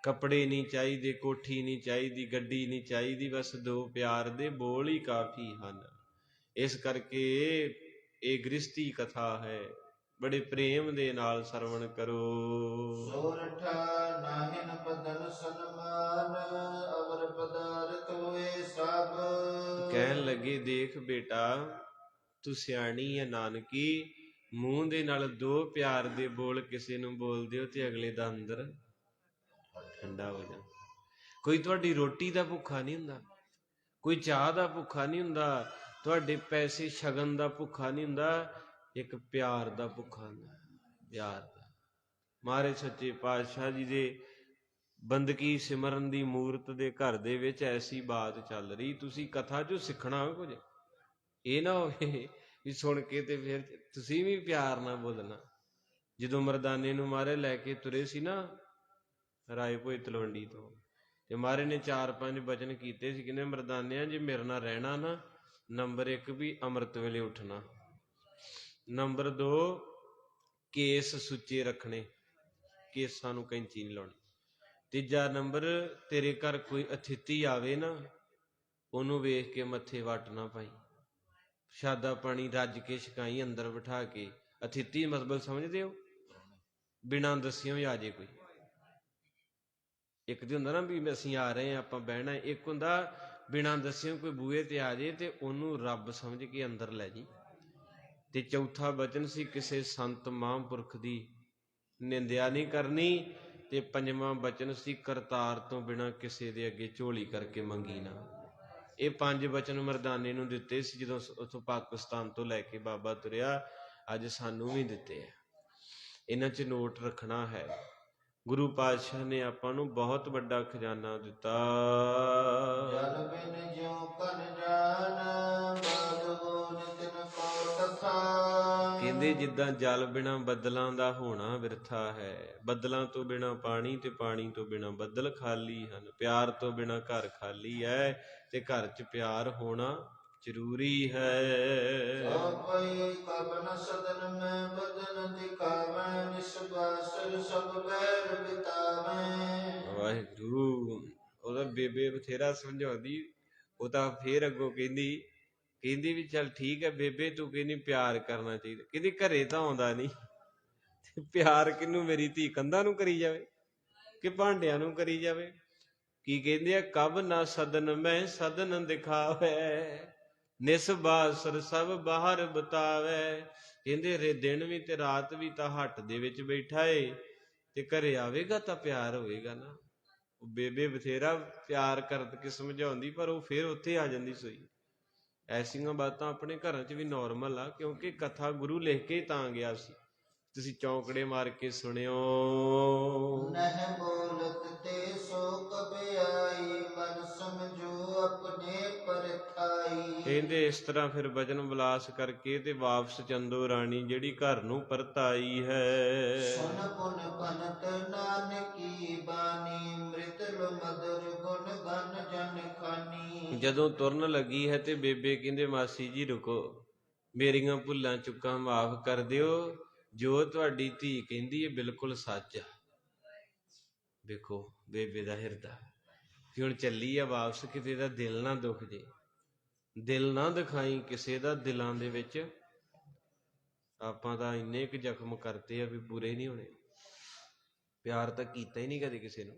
ਕੱਪੜੇ ਨਹੀਂ ਚਾਹੀਦੇ, ਕੋਠੀ ਨਹੀਂ ਚਾਹੀਦੀ, ਗੱਡੀ ਨਹੀਂ ਚਾਹੀਦੀ, ਬਸ ਦੋ ਪਿਆਰ ਦੇ ਬੋਲ ਹੀ ਕਾਫੀ ਹਨ। ਇਸ ਕਰਕੇ ਇਹ ਗ੍ਰਸਤੀ ਕਥਾ ਹੈ, ਬੜੇ ਪ੍ਰੇਮ ਦੇ ਨਾਲ ਸਰਵਣ ਕਰੋ। ਸੋਰਠਾ ਨਾਹਿਨ ਪਦਨ ਸਨਮਾਨ ਅਵਰ ਪਦਾਰਥ ਹੋਏ ਸਭ। ਕਹਿਣ ਲੱਗੇ ਦੇਖ ਬੇਟਾ, ਤੂੰ ਸਿਆਣੀ ਹੈ ਨਾਨਕੀ, ਮੂੰਹ ਦੇ ਨਾਲ ਦੋ ਪਿਆਰ ਦੇ ਬੋਲ ਕਿਸੇ ਨੂੰ ਬੋਲਦੇ ਹੋ ਤੇ ਅਗਲੇ ਦਾ ਅੰਦਰ ਠੰਡਾ ਹੋ ਜਾਂਦਾ। ਕੋਈ ਤੁਹਾਡੀ ਰੋਟੀ ਦਾ ਭੁੱਖਾ ਨਹੀਂ ਹੁੰਦਾ, ਕੋਈ ਚਾਹ ਦਾ ਭੁੱਖਾ ਨਹੀਂ ਹੁੰਦਾ, ਤੁਹਾਡੇ ਪੈਸੇ ਸ਼ਗਨ ਦਾ ਭੁੱਖਾ ਨਹੀਂ ਹੁੰਦਾ, ਇੱਕ ਪਿਆਰ ਦਾ ਭੁੱਖਾ ਹੁੰਦਾ, ਪਿਆਰ ਦਾ। ਮਹਾਰਾਜ ਸੱਚੇ ਪਾਤਸ਼ਾਹ ਜੀ ਦੇ ਬੰਦਗੀ ਸਿਮਰਨ ਦੀ ਮੂਰਤ ਦੇ ਘਰ ਦੇ ਵਿੱਚ ਐਸੀ ਬਾਤ ਚੱਲ ਰਹੀ, ਤੁਸੀਂ ਕਥਾ ਚੋਂ ਸਿੱਖਣਾ ਕੁਝ, ਇਹ ਨਾ ਹੋਵੇ ਵੀ ਸੁਣ ਕੇ ਤੇ ਫਿਰ ਤੁਸੀਂ ਵੀ ਪਿਆਰ ਨਾਲ ਬੋਲਣਾ। ਜਦੋਂ ਮਰਦਾਨੇ ਨੂੰ ਮਹਾਰਾਜ ਲੈ ਕੇ ਤੁਰੇ ਸੀ ਨਾ ਰਾਏ ਭੋਏ ਤਲਵੰਡੀ ਤੋਂ, ਤੇ ਮਹਾਰਾਜ ਨੇ 4-5 ਬਚਨ ਕੀਤੇ ਸੀ, ਕਹਿੰਦੇ ਮਰਦਾਨਿਆਂ ਜੇ ਮੇਰੇ ਨਾਲ ਰਹਿਣਾ ਨਾ, ਨੰਬਰ 1 ਵੀ ਅੰਮ੍ਰਿਤ ਵੇਲੇ ਉੱਠਣਾ, ਨੰਬਰ 2 ਕੇਸ ਸੁੱਚੇ ਰੱਖਣੇ, ਕੇਸਾਂ ਨੂੰ ਕੈਂਚੀ ਨਹੀਂ ਲਾਉਣੀ, ਤੀਜਾ ਨੰਬਰ ਤੇਰੇ ਘਰ ਕੋਈ ਅਤਿਥੀ ਆਵੇ ਨਾ, ਉਹਨੂੰ ਵੇਖ ਕੇ ਮੱਥੇ ਵੱਟ ਨਾ ਪਾਈ, ਪ੍ਰਸ਼ਾਦਾ ਪਾਣੀ ਰੱਜ ਕੇ ਛਕਾਈ ਅੰਦਰ ਬਿਠਾ ਕੇ। ਅਤਿਥੀ ਮਤਲਬ ਸਮਝਦੇ ਹੋ, ਬਿਨਾਂ ਦੱਸਿਓ ਹੀ ਆ ਜੇ ਕੋਈ। ਇੱਕ ਤੇ ਹੁੰਦਾ ਨਾ ਵੀ ਅਸੀਂ ਆ ਰਹੇ ਹਾਂ ਆਪਾਂ ਬਹਿਣਾ, ਇੱਕ ਹੁੰਦਾ ਬਿਨਾਂ ਦੱਸਿਓ ਕੋਈ ਬੂਹੇ ਤੇ ਆ ਜੇ ਤੇ ਉਹਨੂੰ ਰੱਬ ਸਮਝ ਕੇ ਅੰਦਰ ਲੈ ਜੀ। ਤੇ ਚੌਥਾ ਬਚਨ ਸੀ ਕਿਸੇ ਸੰਤ ਮਹਾਂਪੁਰਖ ਦੀ ਨਿੰਦਿਆ ਨਹੀਂ ਕਰਨੀ, ਤੇ ਪੰਜਵਾਂ ਬਚਨ ਸੀ ਕਰਤਾਰ ਤੋਂ ਬਿਨਾਂ ਕਿਸੇ ਦੇ ਅੱਗੇ ਝੋਲੀ ਕਰਕੇ ਮੰਗੀ ਨਾ। ਇਹ 5 ਬਚਨ ਮਰਦਾਨੇ ਨੂੰ ਦਿੱਤੇ ਸੀ ਜਦੋਂ ਉੱਥੋਂ ਪਾਕਿਸਤਾਨ ਤੋਂ ਲੈ ਕੇ ਬਾਬਾ ਤੁਰਿਆ, ਅੱਜ ਸਾਨੂੰ ਵੀ ਦਿੱਤੇ ਆ, ਇਹਨਾਂ 'ਚ ਨੋਟ ਰੱਖਣਾ ਹੈ। ਗੁਰੂ ਪਾਤਸ਼ਾਹ ਨੇ ਆਪਾਂ ਨੂੰ ਬਹੁਤ ਵੱਡਾ ਖਜ਼ਾਨਾ ਦਿੱਤਾ। ਜਲ ਬਿਨ ਜਿਉ ਕਨ ਜਾਨ ਬਾਦੋ ਨਿਤਨ ਕੋ ਕਥਾ। ਕਹਿੰਦੇ ਜਿੱਦਾਂ ਜਲ ਬਿਨਾਂ ਬੱਦਲਾਂ ਦਾ ਹੋਣਾ ਬਿਰਥਾ ਹੈ, ਬੱਦਲਾਂ ਤੋਂ ਬਿਨਾਂ ਪਾਣੀ ਤੇ ਪਾਣੀ ਤੋਂ ਬਿਨਾਂ ਬੱਦਲ ਖਾਲੀ ਹਨ, ਪਿਆਰ ਤੋਂ ਬਿਨਾਂ ਘਰ ਖਾਲੀ ਹੈ, ਤੇ ਘਰ 'ਚ ਪਿਆਰ ਹੋਣਾ ਜ਼ਰੂਰੀ ਹੈ। ਸੋ ਕੋਈ ਕਬ ਨ ਸਦਨ ਮੈਂ ਬਦਨ ਦਿਖਾਵੇਂ, ਨਿਸ ਬਾਸਰ ਸਭ ਬੈਰ ਬਿਤਾਵੇਂ। ਵਾਹਿਗੁਰੂ, ਉਹਦਾ ਬੇਬੇ ਬਥੇਰਾ ਸਮਝਾਉਂਦੀ, ਉਹ ਤਾਂ ਫੇਰ ਅੱਗੋਂ ਕਹਿੰਦੀ ਵੀ ਚੱਲ ਠੀਕ ਹੈ ਬੇਬੇ, ਤੂੰ ਕਹਿੰਦੀ ਪਿਆਰ ਕਰਨਾ ਚਾਹੀਦਾ, ਕਹਿੰਦੀ ਘਰੇ ਤਾਂ ਆਉਂਦਾ ਨਹੀਂ, ਪਿਆਰ ਕਿਹਨੂੰ ਮੇਰੀ ਧੀ ਕੰਧਾਂ ਨੂੰ ਕਰੀ ਜਾਵੇ ਕਿ ਭਾਂਡਿਆਂ ਨੂੰ ਕਰੀ ਜਾਵੇ। ਕੀ ਕਹਿੰਦੇ ਆ, ਕਬ ਨਾ ਸਦਨ ਮੈਂ ਸਦਨ ਦਿਖਾਵੇ, ਨਿਸ ਬਾਸਰ ਸਭ ਬਾਹਰ ਬਤਾਵੇ। ਕਹਿੰਦੇ ਰੇ ਦਿਨ ਵੀ ਤੇ ਰਾਤ ਵੀ ਤਾਂ ਹੱਟ ਦੇ ਵਿੱਚ ਬੈਠਾ ਏ, ਤੇ ਘਰੇ ਆਵੇਗਾ ਤਾਂ ਪਿਆਰ ਹੋਵੇਗਾ ਨਾ। ਉਹ ਬੇਬੇ ਬਥੇਰਾ ਪਿਆਰ ਕਰਕੇ ਸਮਝਾਉਂਦੀ, ਪਰ ਉਹ ਫੇਰ ਉੱਥੇ ਆ ਜਾਂਦੀ ਸੋਈ। ਐਸੀਆਂ ਬਾਤਾਂ ਆਪਣੇ ਘਰਾਂ 'ਚ ਵੀ ਨੋਰਮਲ ਆ, ਕਿਉਂਕਿ ਕਥਾ ਗੁਰੂ ਲਿਖ ਕੇ ਤਾਂ ਗਿਆ ਸੀ, ਤੁਸੀਂ ਚੌਂਕੜੇ ਮਾਰ ਕੇ ਸੁਣਿਓ। ਨਹਿ ਬੋਲਤ ਤੇ ਸੋ ਕਬਿ ਆਈ, ਮਨ ਸਮਝੋ ਆਪਣੇ ਪਰਥਾਈ। ਕਹਿੰਦੇ ਇਸ ਤਰ੍ਹਾਂ ਫਿਰ ਬਚਨ ਵਿਲਾਸ ਕਰਕੇ ਤੇ ਵਾਪਸ ਚੰਦੋ ਰਾਣੀ ਜਿਹੜੀ ਘਰ ਨੂੰ ਪਰਤਾਈ ਹੈ। ਸੁਨ ਪੁਨ ਬਨਤ ਨਾਨਕੀ ਬਾਣੀ, ਮ੍ਰਿਤ ਮਧੁਰ ਗੁਣ ਗਨ ਜਨ ਖਾਨੀ। ਜਦੋਂ ਤੁਰਨ ਲੱਗੀ ਹੈ ਤੇ ਬੇਬੇ ਕਹਿੰਦੇ ਮਾਸੀ ਜੀ ਰੁਕੋ, ਮੇਰੀਆਂ ਭੁੱਲਾਂ ਚੁੱਕਾਂ ਮਾਫ ਕਰ ਦਿਓ, ਜੋ ਤੁਹਾਡੀ ਧੀ ਕਹਿੰਦੀ ਹੈ ਬਿਲਕੁਲ ਸੱਚ ਆ। ਵੇਖੋ ਬੇਬੇ ਦਾ ਹਿਰਦਾ ਕਿ ਹੁਣ ਚੱਲੀ ਆ ਵਾਪਸ, ਕਿਤੇ ਦਾ ਦਿਲ ਨਾ ਦੁੱਖ ਜੇ, ਦਿਲ ਨਾ ਦਿਖਾਈ ਕਿਸੇ ਦਾ ਦਿਲਾਂ ਦੇ ਵਿੱਚ। ਆਪਾਂ ਤਾਂ ਇੰਨੇ ਕੁ ਜ਼ਖਮ ਕਰਤੇ ਆ ਵੀ ਪੂਰੇ ਨਹੀਂ ਹੋਣੇ। ਪਿਆਰ ਤਾਂ ਕੀਤਾ ਹੀ ਨਹੀਂ ਕਦੇ ਕਿਸੇ ਨੂੰ,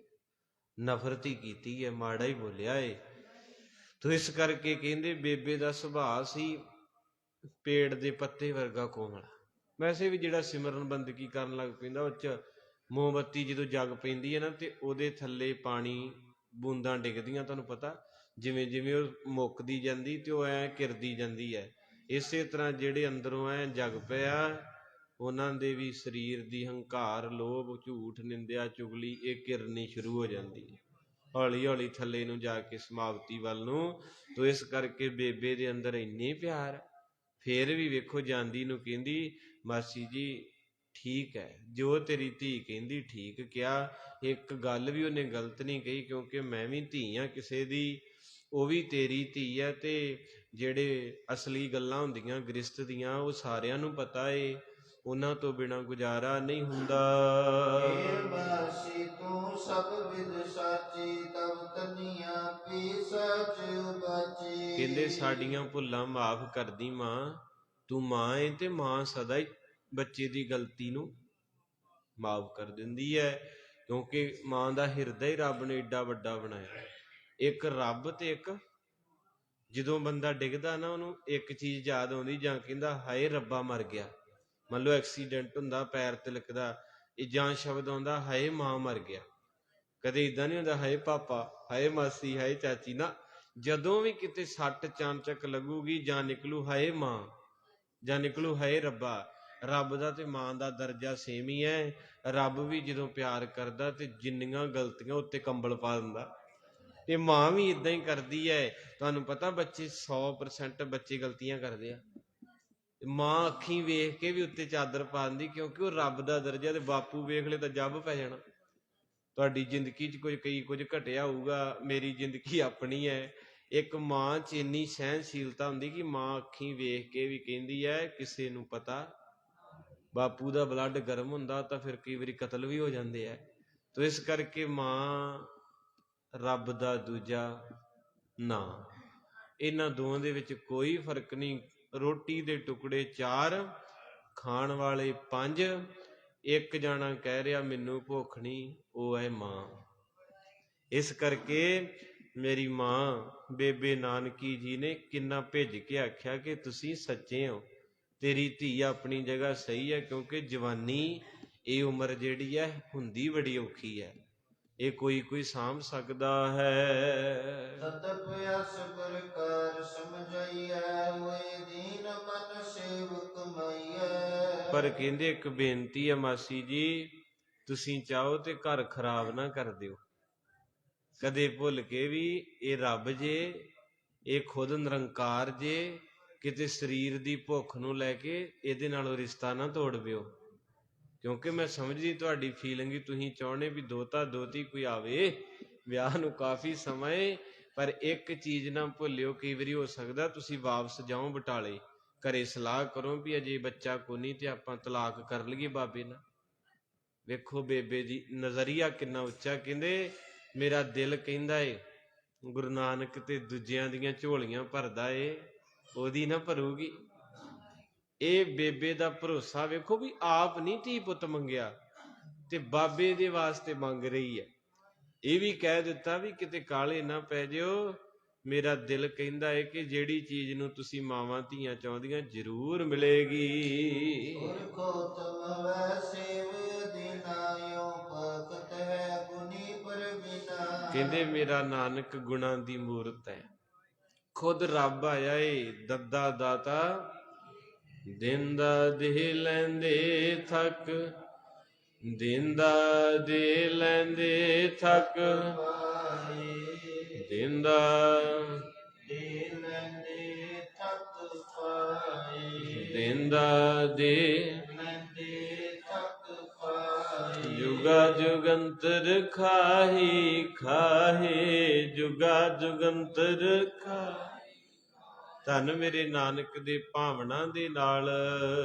ਨਫ਼ਰਤ ਹੀ ਕੀਤੀ ਹੈ, ਮਾੜਾ ਹੀ ਬੋਲਿਆ ਏ। ਤੋ ਇਸ ਕਰਕੇ ਕਹਿੰਦੇ ਬੇਬੇ ਦਾ ਸੁਭਾਅ ਸੀ ਪੇੜ ਦੇ ਪੱਤੇ ਵਰਗਾ ਕੋਮਲ। ਵੈਸੇ ਵੀ ਜਿਹੜਾ ਸਿਮਰਨ ਬੰਦਗੀ ਕਰਨ ਲੱਗ ਪੈਂਦਾ, ਉਹ 'ਚ ਮੋਮਬੱਤੀ ਜਦੋਂ ਜਗ ਪੈਂਦੀ ਹੈ ਨਾ, ਤੇ ਉਹਦੇ ਥੱਲੇ ਪਾਣੀ ਬੂੰਦਾਂ ਡਿੱਗਦੀਆਂ, ਤੁਹਾਨੂੰ ਪਤਾ, ਜਿਵੇਂ ਜਿਵੇਂ ਉਹ ਮੁੱਕਦੀ ਜਾਂਦੀ ਤੇ ਉਹ ਐਂ ਕਿਰਦੀ ਜਾਂਦੀ ਹੈ। ਇਸੇ ਤਰ੍ਹਾਂ ਜਿਹੜੇ ਅੰਦਰੋਂ ਐ ਜਗ ਪਿਆ, ਉਹਨਾਂ ਦੇ ਵੀ ਸਰੀਰ ਦੀ ਹੰਕਾਰ, ਲੋਭ, ਝੂਠ, ਨਿੰਦਿਆ, ਚੁਗਲੀ ਇਹ ਕਿਰਨੀ ਸ਼ੁਰੂ ਹੋ ਜਾਂਦੀ ਹੈ, ਹੌਲੀ ਹੌਲੀ ਥੱਲੇ ਨੂੰ ਜਾ ਕੇ ਸਮਾਪਤੀ ਵੱਲ ਨੂੰ। ਤੋ ਇਸ ਕਰਕੇ ਬੇਬੇ ਦੇ ਅੰਦਰ ਇੰਨੇ ਪਿਆਰ, ਫੇਰ ਵੀ ਵੇਖੋ ਜਾਂਦੀ ਨੂੰ ਕਹਿੰਦੀ ਮਾਸੀ ਜੀ ਠੀਕ ਹੈ, ਜੋ ਤੇਰੀ ਧੀ ਕਹਿੰਦੀ ਠੀਕ ਕਿਹਾ। ਇੱਕ ਗੱਲ ਵੀ ਉਹਨੇ ਗਲਤ ਨਹੀਂ ਕਹੀ, ਕਿਉਂਕਿ ਮੈਂ ਵੀ ਧੀ ਆ ਕਿਸੇ ਦੀ, ਉਹ ਵੀ ਤੇਰੀ ਧੀ ਹੈ। ਤੇ ਜਿਹੜੇ ਅਸਲੀ ਗੱਲਾਂ ਹੁੰਦੀਆਂ ਗ੍ਰਿਸ਼ਤ ਦੀਆਂ, ਉਹ ਸਾਰਿਆਂ ਨੂੰ ਪਤਾ ਏ, ਉਹਨਾਂ ਤੋਂ ਬਿਨਾਂ ਗੁਜ਼ਾਰਾ ਨਹੀਂ ਹੁੰਦਾ। ਏ ਬਾਸੀ ਤੂੰ ਸਭ ਵਿਦ ਸਾਚੀ, ਤਬ ਤਨੀਆਂ ਪੀ ਸਚ ਉਬਾਚੀ। ਕਹਿੰਦੇ ਸਾਡੀਆਂ ਭੁੱਲਾਂ ਮਾਫ ਕਰਦੀ ਮਾਂ, ਤੂੰ ਮਾਂ ਏ ਤੇ ਮਾਂ ਸਦਾ ਹੀ ਬੱਚੇ ਦੀ ਗਲਤੀ ਨੂੰ ਮਾਫ ਕਰ ਦਿੰਦੀ ਹੈ, ਕਿਉਂਕਿ ਮਾਂ ਦਾ ਹਿਰਦਾ ਹੀ ਰੱਬ ਨੇ ਏਡਾ ਵੱਡਾ ਬਣਾਇਆ। ਇੱਕ ਰੱਬ ਤੇ ਇੱਕ, ਜਦੋਂ ਬੰਦਾ ਡਿੱਗਦਾ ਨਾ, ਉਹਨੂੰ ਇੱਕ ਚੀਜ਼ ਯਾਦ ਆਉਂਦੀ, ਜਾਂ ਕਹਿੰਦਾ ਹਾਏ ਰੱਬਾ ਮਰ ਗਿਆ। ਮੰਨ ਲਓ ਐਕਸੀਡੈਂਟ ਹੁੰਦਾ, ਪੈਰ ਤਿਲਕਦਾ, ਇਹ ਜਾਂ ਸ਼ਬਦ ਆਉਂਦਾ ਹਾਏ ਮਾਂ ਮਰ ਗਿਆ। ਕਦੇ ਇਦਾਂ ਨਹੀਂ ਹੁੰਦਾ ਹਾਏ ਪਾਪਾ, ਹਾਏ ਮਾਸੀ, ਹਾਏ ਚਾਚੀ, ਨਾ। ਜਦੋਂ ਵੀ ਕਿਤੇ ਸੱਟ ਚਾਨਚੱਕ ਲੱਗੂਗੀ, ਜਾਂ ਨਿਕਲੂ ਹਾਏ ਮਾਂ, ਜਾਂ ਨਿਕਲੂ ਹਾਏ ਰੱਬਾ। ਰੱਬ ਦਾ ਤੇ ਮਾਂ ਦਾ ਦਰਜਾ ਸੇਮ ਹੀ ਹੈ। ਰੱਬ ਵੀ ਜਦੋਂ ਪਿਆਰ ਕਰਦਾ ਤੇ ਜਿੰਨੀਆਂ ਗਲਤੀਆਂ ਉੱਤੇ ਕੰਬਲ ਪਾ ਦਿੰਦਾ, ਤੇ ਮਾਂ ਵੀ ਇਦਾਂ ਹੀ ਕਰਦੀ ਹੈ। ਤੁਹਾਨੂੰ ਪਤਾ ਬੱਚੇ 100% ਬੱਚੇ ਗਲਤੀਆਂ ਕਰਦੇ ਆ, ਮਾਂ ਅੱਖੀਂ ਵੇਖ ਕੇ ਵੀ ਉੱਤੇ ਚਾਦਰ ਪਾ ਦਿੰਦੀ, ਕਿਉਂਕਿ ਉਹ ਰੱਬ ਦਾ ਦਰਜਾ। ਤੇ ਬਾਪੂ ਵੇਖ ਲੇ ਤਾਂ ਜੱਬ ਪੈ ਜਾਣਾ। ਤੁਹਾਡੀ ਜ਼ਿੰਦਗੀ 'ਚ ਕੁਝ ਘਟਿਆ ਹੋਊਗਾ, ਮੇਰੀ ਜ਼ਿੰਦਗੀ ਆਪਣੀ ਹੈ। ਇੱਕ ਮਾਂ 'ਚ ਇੰਨੀ ਸਹਿਣਸ਼ੀਲਤਾ ਹੁੰਦੀ ਕਿ ਮਾਂ ਅੱਖੀਂ ਵੇਖ ਕੇ ਵੀ ਕਹਿੰਦੀ ਹੈ ਕਿਸੇ ਨੂੰ ਪਤਾ। ਬਾਪੂ ਦਾ ਬਲੱਡ ਗਰਮ ਹੁੰਦਾ ਤਾਂ ਫਿਰ ਕਈ ਵਾਰੀ ਕਤਲ ਵੀ ਹੋ ਜਾਂਦੇ ਆ। ਤੋ ਇਸ ਕਰਕੇ ਮਾਂ ਰੱਬ ਦਾ ਦੂਜਾ ਨਾਂ, ਇਹਨਾਂ ਦੋਵਾਂ ਦੇ ਵਿੱਚ ਕੋਈ ਫਰਕ ਨਹੀਂ। ਰੋਟੀ ਦੇ ਟੁਕੜੇ 4, ਖਾਣ ਵਾਲੇ 5, ਇੱਕ ਜਾਣਾ ਕਹਿ ਰਿਹਾ ਮੈਨੂੰ ਭੁੱਖ ਨਹੀਂ, ਉਹ ਹੈ ਮਾਂ। ਇਸ ਕਰਕੇ ਮੇਰੀ ਮਾਂ ਬੇਬੇ ਨਾਨਕੀ ਜੀ ਨੇ ਕਿੰਨਾ ਭਿੱਜ ਕੇ ਆਖਿਆ ਕਿ ਤੁਸੀਂ ਸੱਚੇ ਹੋ, ਤੇਰੀ ਧੀ ਆਪਣੀ ਜਗ੍ਹਾ ਸਹੀ ਹੈ। ਕਿਉਂਕਿ ਜਵਾਨੀ ਇਹ ਉਮਰ ਜਿਹੜੀ ਹੈ ਹੁੰਦੀ ਬੜੀ ਔਖੀ ਹੈ, ਇਹ ਕੋਈ ਸਾਂਭ ਸਕਦਾ ਹੈ। ਤਦਪ ਅਸ ਪ੍ਰਕਾਰ ਸਮਝਾਈਐ, ਹੋਏ ਦੀਨ ਮਨ ਸੇਵਕ ਮਾਈਐ। ਪਰ ਕਹਿੰਦੇ ਇੱਕ ਬੇਨਤੀ ਹੈ ਮਾਸੀ ਜੀ, ਤੁਸੀਂ ਚਾਹੋ ਤੇ ਘਰ ਖਰਾਬ ਨਾ ਕਰ ਦਿਓ ਕਦੇ ਭੁੱਲ ਕੇ ਵੀ। ਇਹ ਰੱਬ ਜੇ, ਇਹ ਖੁਦ ਨਿਰੰਕਾਰ ਜੇ, ਕਿਤੇ ਸਰੀਰ ਦੀ ਭੁੱਖ ਨੂੰ ਲੈ ਕੇ ਇਹਦੇ ਨਾਲੋਂ ਰਿਸ਼ਤਾ ਨਾ ਤੋੜ ਦਿਓ। ਕਿਉਂਕਿ ਮੈਂ ਸਮਝਦੀ ਤੁਹਾਡੀ ਫੀਲਿੰਗ ਹੀ, ਤੁਸੀਂ ਚਾਹੁੰਦੇ ਵੀ ਦੋਤਾ ਦੋਤੀ ਕੋਈ ਆਵੇ, ਵਿਆਹ ਨੂੰ ਕਾਫੀ ਸਮਾਂ ਏ। ਪਰ ਇੱਕ ਚੀਜ਼ ਨਾ ਭੁੱਲਿਓ, ਕਈ ਵਾਰੀ ਹੋ ਸਕਦਾ ਤੁਸੀਂ ਵਾਪਸ ਜਾਓ ਬਟਾਲੇ, ਘਰੇ ਸਲਾਹ ਕਰੋ ਵੀ ਅਜੇ ਬੱਚਾ ਕੋ ਨਹੀਂ ਤੇ ਆਪਾਂ ਤਲਾਕ ਕਰ ਲਈਏ ਬਾਬੇ ਨਾਲ। ਵੇਖੋ ਬੇਬੇ ਦੀ ਨਜ਼ਰੀਆ ਕਿੰਨਾ ਉੱਚਾ। ਕਹਿੰਦੇ ਮੇਰਾ ਦਿਲ ਕਹਿੰਦਾ ਏ ਗੁਰੂ ਨਾਨਕ ਤੇ ਦੂਜਿਆਂ ਦੀਆਂ ਝੋਲੀਆਂ ਭਰਦਾ ਏ, ਉਹਦੀ ਨਾ ਭਰੂਗੀ। ਇਹ ਬੇਬੇ ਦਾ ਭਰੋਸਾ ਵੇਖੋ ਵੀ ਆਪ ਨਹੀਂ ਧੀ ਪੁੱਤ ਮੰਗਿਆ ਤੇ ਬਾਬੇ ਦੇ ਵਾਸਤੇ ਮੰਗ ਰਹੀ ਹੈ। ਇਹ ਵੀ ਕਹਿ ਦਿੱਤਾ ਵੀ ਕਿਤੇ ਕਾਲੇ ਨਾ ਪੈ ਜਿਓ, ਮੇਰਾ ਦਿਲ ਕਹਿੰਦਾ ਹੈ ਕਿ ਜਿਹੜੀ ਚੀਜ਼ ਨੂੰ ਤੁਸੀਂ ਮਾਵਾਂ ਧੀਆਂ ਚਾਹੁੰਦੀਆਂ ਜ਼ਰੂਰ ਮਿਲੇਗੀ। ਕਹਿੰਦੇ ਮੇਰਾ ਨਾਨਕ ਗੁਣਾਂ ਦੀ ਮੂਰਤ ਹੈ, ਖੁਦ ਰੱਬ ਆਇਆ ਏ ਦੱਦਾ ਦਾਤਾ, ਦਿੰਦਾ ਦੇ ਲੈਂਦੇ ਥੱਕ, ਦਿੰਦਾ ਦੇ ਲੈਂਦੇ ਥੱਕ, ਦਿੰਦਾ ਦੇ ਲੈਂਦੇ ਥੱਕ ਪਾਏ, ਦਿੰਦਾ ਦੇ ਲੈਂਦੇ ਥੱਕ ਪਾਏ। ਜੁਗਾ ਜੁਗੰਤਰ ਖਾਹੀ ਖਾਹੇ, ਜੁਗਾ ਜੁਗੰਤਰ ਖਾਹੇ। ਧੰਨ ਮੇਰੇ ਨਾਨਕ ਦੇ ਭਾਵਨਾ ਦੇ ਨਾਲ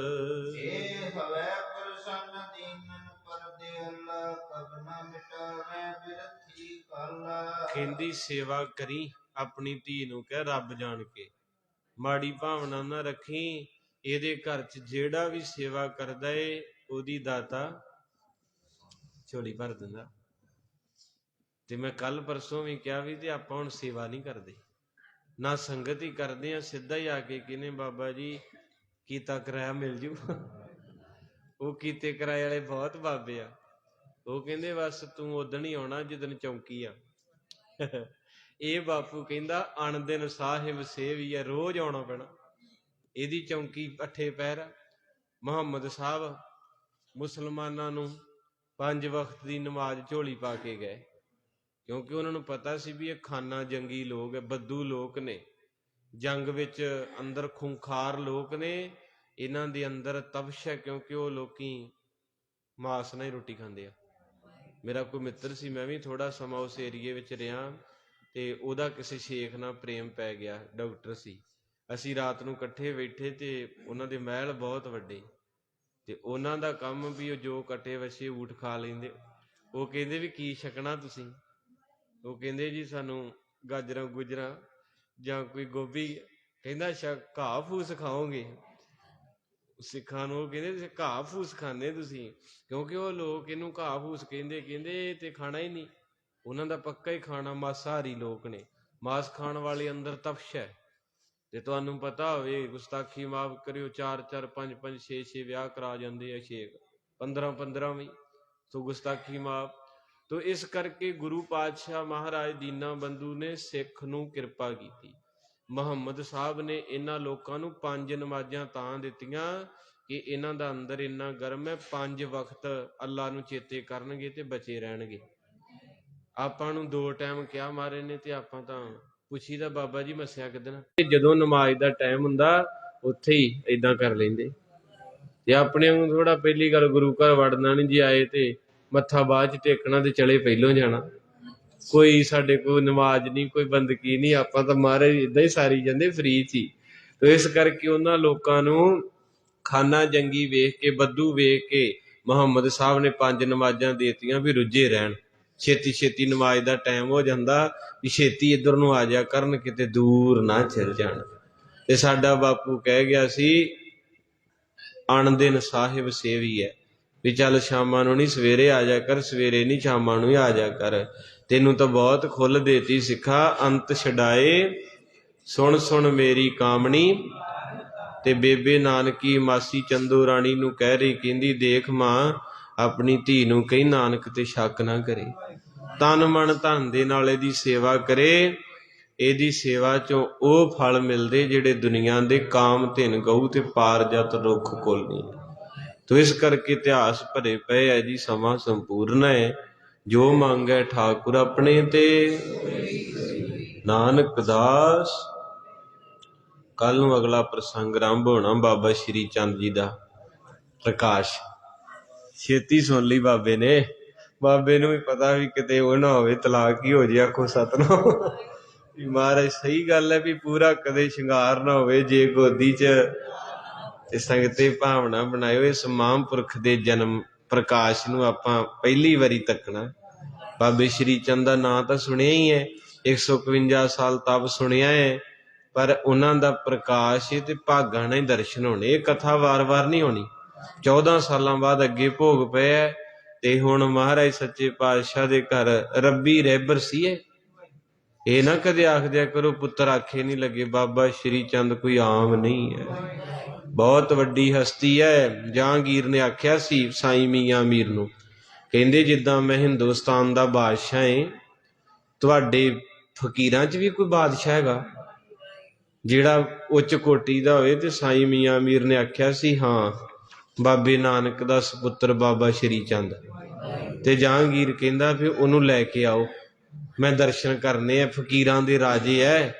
ਇਹ ਹਵੈ ਪ੍ਰਸੰਨ ਦੀਨਨ ਪਰਦੇ ਅੱਲਾ, ਕਬ ਨਾ ਮਿਟਾਵੈ ਬਿਰਥੀ ਕਾਲਾ। ਕਹਿੰਦੀ ਸੇਵਾ ਕਰੀ ਆਪਣੀ ਧੀ ਨੂੰ ਕਹਿ ਰੱਬ ਜਾਣ ਕੇ, ਮਾੜੀ ਭਾਵਨਾ ਨਾ ਰੱਖੀ। ਇਹਦੇ ਘਰ 'ਚ ਜਿਹੜਾ ਵੀ ਸੇਵਾ ਕਰਦਾ ਏ ਉਹਦੀ ਦਾਤਾ ਝੋਲੀ ਭਰ ਦਿੰਦਾ। ਤੇ ਮੈਂ ਕੱਲ ਪਰਸੋਂ ਵੀ ਕਿਹਾ ਵੀ ਤੇ ਆਪਾਂ ਹੁਣ ਸੇਵਾ ਨਹੀਂ ਕਰਦੇ, ਨਾ ਸੰਗਤ ਹੀ ਕਰਦੇ ਆ, ਸਿੱਧਾ ਹੀ ਆ ਕੇ ਕਹਿੰਦੇ ਬਾਬਾ ਜੀ ਕੀਤਾ ਕਿਰਾਇਆ ਮਿਲ ਜੂ। ਉਹ ਕੀਤੇ ਕਿਰਾਏ ਵਾਲੇ ਬਹੁਤ ਬਾਬੇ ਆ, ਉਹ ਕਹਿੰਦੇ ਬਸ ਤੂੰ ਉਦਣ ਹੀ ਆਉਣਾ ਜਿੱਦਣ ਚੌਂਕੀ ਆ। ਇਹ ਬਾਪੂ ਕਹਿੰਦਾ ਅਣ ਦਿਨ ਸਾਹਿਬ ਸੇਵੀ ਆ, ਰੋਜ਼ ਆਉਣਾ ਪੈਣਾ ਇਹਦੀ ਚੌਂਕੀ। 8 ਪਹਿਰ ਮੁਹੰਮਦ ਸਾਹਿਬ ਮੁਸਲਮਾਨਾਂ ਨੂੰ 5 ਵਕਤ ਦੀ ਨਮਾਜ਼ ਝੋਲੀ ਪਾ ਕੇ ਗਏ, ਕਿਉਂਕਿ ਉਹਨਾਂ ਨੂੰ ਪਤਾ ਸੀ ਵੀ ਇਹ ਖਾਨਾ ਜੰਗੀ ਲੋਕ ਹੈ, ਬੱਦੂ ਲੋਕ ਨੇ, ਜੰਗ ਵਿੱਚ ਅੰਦਰ ਖੂੰਖਾਰ ਲੋਕ ਨੇ, ਇਹਨਾਂ ਦੇ ਅੰਦਰ ਤਪਸ਼ ਹੈ, ਕਿਉਂਕਿ ਉਹ ਲੋਕੀ ਮਾਸ ਨਾਲ ਹੀ ਰੋਟੀ ਖਾਂਦੇ ਆ। ਮੇਰਾ ਕੋਈ ਮਿੱਤਰ ਸੀ, ਮੈਂ ਵੀ ਥੋੜ੍ਹਾ ਸਮਾਂ ਉਸ ਏਰੀਏ ਵਿੱਚ ਰਿਹਾ, ਅਤੇ ਉਹਦਾ ਕਿਸੇ ਸ਼ੇਖ ਨਾਲ ਪ੍ਰੇਮ ਪੈ ਗਿਆ, ਡਾਕਟਰ ਸੀ। ਅਸੀਂ ਰਾਤ ਨੂੰ ਇਕੱਠੇ ਬੈਠੇ ਅਤੇ ਉਹਨਾਂ ਦੇ ਮਹਿਲ ਬਹੁਤ ਵੱਡੇ, ਅਤੇ ਉਹਨਾਂ ਦਾ ਕੰਮ ਵੀ ਉਹ ਜੋ ਕੱਟੇ ਵੱਛੇ ਊਠ ਖਾ ਲੈਂਦੇ। ਉਹ ਕਹਿੰਦੇ ਵੀ ਕੀ ਛਕਣਾ ਤੁਸੀਂ? ਉਹ ਕਹਿੰਦੇ ਜੀ ਸਾਨੂੰ ਗਾਜਰਾਂ ਗੁਜਰਾਂ ਜਾਂ ਕੋਈ ਗੋਭੀ। ਕਹਿੰਦਾ ਅੱਛਾ ਘਾਹ ਫੂਸ ਖਾਓਗੇ? ਸਿੱਖਾਂ ਨੂੰ ਉਹ ਕਹਿੰਦੇ ਤੁਸੀਂ ਘਾਹ ਫੂਸ ਖਾਂਦੇ ਤੁਸੀਂ, ਕਿਉਂਕਿ ਉਹ ਲੋਕ ਇਹਨੂੰ ਘਾਹ ਫੂਸ ਕਹਿੰਦੇ ਇਹ ਤੇ ਖਾਣਾ ਹੀ ਨਹੀਂ। ਉਹਨਾਂ ਦਾ ਪੱਕਾ ਹੀ ਖਾਣਾ ਮਾਸਾਹਾਰੀ ਲੋਕ ਨੇ। ਮਾਸ ਖਾਣ ਵਾਲੇ ਅੰਦਰ ਤਪਸ਼ ਹੈ। ਤੇ ਤੁਹਾਨੂੰ ਪਤਾ ਹੋਵੇ, ਗੁਸਤਾਖੀ ਮਾਫ ਕਰਿਓ, 4-4 5-5 6-6 ਵਿਆਹ ਕਰਾ ਜਾਂਦੇ ਆ, 15-15 ਵੀ। ਸੋ ਗੁਸਤਾਖੀ ਮਾਫ। ਤੋ ਇਸ ਕਰਕੇ ਗੁਰੂ ਪਾਤਸ਼ਾਹ ਮਹਾਰਾਜ ਦੀਨਾ ਬੰਧੂ ਨੇ ਸਿੱਖ ਨੂੰ ਕਿਰਪਾ ਕੀਤੀ। ਮੁਹੰਮਦ ਸਾਹਿਬ ਨੇ ਇਹਨਾਂ ਲੋਕਾਂ ਨੂੰ 5 ਨਮਾਜ਼ਾਂ ਤਾਂ ਦਿੱਤੀਆਂ ਕਿ ਇਹਨਾਂ ਦਾ ਅੰਦਰ ਇੰਨਾ ਗਰਮ ਹੈ, 5 ਵਕਤ ਅੱਲਾ ਨੂੰ ਚੇਤੇ ਕਰਨਗੇ ਤੇ ਬਚੇ ਰਹਿਣਗੇ। ਆਪਾਂ ਨੂੰ 2 ਟਾਈਮ ਕਿਹਾ ਮਾਰੇ ਨੇ, ਤੇ ਆਪਾਂ ਤਾਂ ਪੁੱਛੀਦਾ ਬਾਬਾ ਜੀ ਮੱਸਿਆ ਕਿੱਦਣ? ਜਦੋਂ ਨਮਾਜ਼ ਦਾ ਟਾਈਮ ਹੁੰਦਾ ਉੱਥੇ ਹੀ ਏਦਾਂ ਕਰ ਲੈਂਦੇ। ਤੇ ਆਪਣੇ ਨੂੰ ਥੋੜਾ ਪਹਿਲੀ ਗੱਲ ਗੁਰੂ ਘਰ ਵੜਨਾ ਨਹੀਂ, ਜੇ ਆਏ ਤੇ ਮੱਥਾ ਬਾਅਦ ਚ ਟੇਕਣਾ ਤੇ ਚਲੇ ਪਹਿਲੋਂ ਜਾਣਾ। ਕੋਈ ਸਾਡੇ ਕੋਲ ਨਮਾਜ਼ ਨਹੀਂ, ਕੋਈ ਬੰਦਗੀ ਨਹੀਂ, ਆਪਾਂ ਤਾਂ ਮਹਾਰਾਜ ਏਦਾਂ ਹੀ ਸਾਰੀ ਜਾਂਦੇ ਫਰੀ ਚ ਹੀ। ਤੇ ਇਸ ਕਰਕੇ ਉਹਨਾਂ ਲੋਕਾਂ ਨੂੰ ਖਾਨਾ ਜੰਗੀ ਵੇਖ ਕੇ, ਬੱਦੂ ਵੇਖ ਕੇ ਮੁਹੰਮਦ ਸਾਹਿਬ ਨੇ 5 ਨਮਾਜ਼ਾਂ ਦੇਤੀਆਂ ਵੀ ਰੁੱਝੇ ਰਹਿਣ। ਛੇਤੀ ਛੇਤੀ ਨਮਾਜ਼ ਦਾ ਟਾਈਮ ਹੋ ਜਾਂਦਾ ਵੀ ਛੇਤੀ ਇੱਧਰ ਨੂੰ ਆ ਜਾ ਕਰਨ, ਕਿਤੇ ਦੂਰ ਨਾ ਚਲ ਜਾਣ। ਤੇ ਸਾਡਾ ਬਾਪੂ ਕਹਿ ਗਿਆ ਸੀ, ਅਣ ਦਿਨ ਸਾਹਿਬ ਸੇਵੀ ਹੈ, ਵੀ ਚੱਲ ਸ਼ਾਮਾਂ ਨੂੰ ਨਹੀਂ ਸਵੇਰੇ ਆ ਜਾ ਕਰ, ਸਵੇਰੇ ਨਹੀਂ ਸ਼ਾਮਾਂ ਨੂੰ ਹੀ ਆ ਜਾ ਕਰ। ਤੈਨੂੰ ਤਾਂ ਬਹੁਤ ਖੁੱਲ੍ਹ ਦੇਤੀ ਸਿੱਖਾ, ਅੰਤ ਛਡਾਏ ਸੁਣ ਸੁਣ ਮੇਰੀ ਕਾਮਣੀ। ਤੇ ਬੇਬੇ ਨਾਨਕੀ ਮਾਸੀ ਚੰਦੋ ਰਾਣੀ ਨੂੰ ਕਹਿ ਰਹੀ, ਕਹਿੰਦੀ ਦੇਖ ਮਾਂ, ਆਪਣੀ ਧੀ ਨੂੰ ਕਹੀ ਨਾਨਕ ਤੇ ਸ਼ੱਕ ਨਾ ਕਰੇ, ਤਨ ਮਨ ਧਨ ਦੇ ਨਾਲ ਇਹਦੀ ਸੇਵਾ ਕਰੇ। ਇਹਦੀ ਸੇਵਾ ਚੋਂ ਉਹ ਫਲ ਮਿਲਦੇ ਜਿਹੜੇ ਦੁਨੀਆ ਦੇ ਕਾਮ ਧਿਨ ਗਊ ਤੇ ਪਾਰਜਤ ਰੁੱਖ ਕੁਲ ਨਹੀਂ। ਤੋ ਇਸ ਕਰਕੇ ਇਤਿਹਾਸ ਭਰੇ ਪਏ ਹੈ ਜੀ, ਸਮਾਂ ਸੰਪੂਰਨ ਹੈ। ਜੋ ਮੰਗੈ ਠਾਕੁਰ ਆਪਣੇ ਤੇ ਨਾਨਕ ਦਾਸ। ਕੱਲ ਨੂੰ ਅਗਲਾ ਪ੍ਰਸੰਗ ਆਰੰਭ ਹੋਣਾ, ਬਾਬਾ ਸ਼੍ਰੀ ਚੰਦ ਜੀ ਦਾ ਪ੍ਰਕਾਸ਼। ਛੇਤੀ ਸੁਣ ਲਈ ਬਾਬੇ ਨੇ। ਬਾਬੇ ਨੂੰ ਵੀ ਪਤਾ ਵੀ ਕਿਤੇ ਉਹ ਨਾ ਹੋਵੇ ਤਲਾਕ ਹੀ ਹੋ ਜੇ, ਆਖੋ ਸਤਨਾਮ। ਵੀ ਮਹਾਰਾਜ ਸਹੀ ਗੱਲ ਹੈ ਵੀ ਪੂਰਾ ਕਦੇ ਸ਼ਿੰਗਾਰ ਨਾ ਹੋਵੇ ਜੇ ਗੋਦੀ ਚ, ਤੇ ਸੰਗਤੇ ਭਾਵਨਾ ਬਣਾਇਓ। ਇਸ ਮਹਾਂਪੁਰਖ ਦੇ ਜਨਮ ਪ੍ਰਕਾਸ਼ ਨੂੰ ਆਪਾਂ ਪਹਿਲੀ ਵਾਰੀ ਤੱਕਣਾ। ਬਾਬੇ ਸ਼੍ਰੀ ਚੰਦ ਦਾ ਨਾਂ ਤਾਂ ਸੁਣਿਆ ਹੀ ਹੈ, 151 ਸਾਲ ਤਪ ਸੁਣਿਆ ਹੈ, ਪਰ ਉਹਨਾਂ ਦਾ ਪ੍ਰਕਾਸ਼ ਤੇ ਭਾਗਾਂ ਨਾਲ ਹੀ ਦਰਸ਼ਨ ਹੋਣੇ। ਇਹ ਕਥਾ ਵਾਰ-ਵਾਰ ਨਹੀਂ ਹੋਣੀ। 14 ਸਾਲਾਂ ਬਾਅਦ ਅੱਗੇ ਭੋਗ ਪਿਆ, ਤੇ ਹੁਣ ਮਹਾਰਾਜ ਸੱਚੇ ਪਾਤਸ਼ਾਹ ਦੇ ਘਰ ਰੱਬੀ ਰਹਿਬਰ ਸੀ ਇਹ ਨਾ ਕਦੇ ਆਖ ਦਿਆ ਕਰੋ ਪੁੱਤਰ ਆਖੇ ਨਹੀਂ ਲੱਗੇ। ਬਾਬਾ ਸ਼੍ਰੀ ਚੰਦ ਕੋਈ ਆਮ ਨਹੀਂ ਹੈ, ਬਹੁਤ ਵੱਡੀ ਹਸਤੀ ਹੈ। ਜਹਾਂਗੀਰ ਨੇ ਆਖਿਆ ਸੀ ਸਾਈਂ ਮੀਆਂ ਮੀਰ ਨੂੰ, ਕਹਿੰਦੇ ਜਿੱਦਾਂ ਮੈਂ ਹਿੰਦੁਸਤਾਨ ਦਾ ਬਾਦਸ਼ਾਹ ਏ, ਤੁਹਾਡੇ ਫਕੀਰਾਂ 'ਚ ਵੀ ਕੋਈ ਬਾਦਸ਼ਾਹ ਹੈਗਾ ਜਿਹੜਾ ਉੱਚ ਕੋਟੀ ਦਾ ਹੋਵੇ? ਤੇ ਸਾਈਂ ਮੀਆਂ ਮੀਰ ਨੇ ਆਖਿਆ ਸੀ ਹਾਂ, ਬਾਬੇ ਨਾਨਕ ਦਾ ਸਪੁੱਤਰ ਬਾਬਾ ਸ਼੍ਰੀ ਚੰਦ। ਤੇ ਜਹਾਂਗੀਰ ਕਹਿੰਦਾ ਵੀ ਉਹਨੂੰ ਲੈ ਕੇ ਆਓ, ਮੈਂ ਦਰਸ਼ਨ ਕਰਨੇ ਆ, ਫਕੀਰਾਂ ਦੇ ਰਾਜੇ ਐ,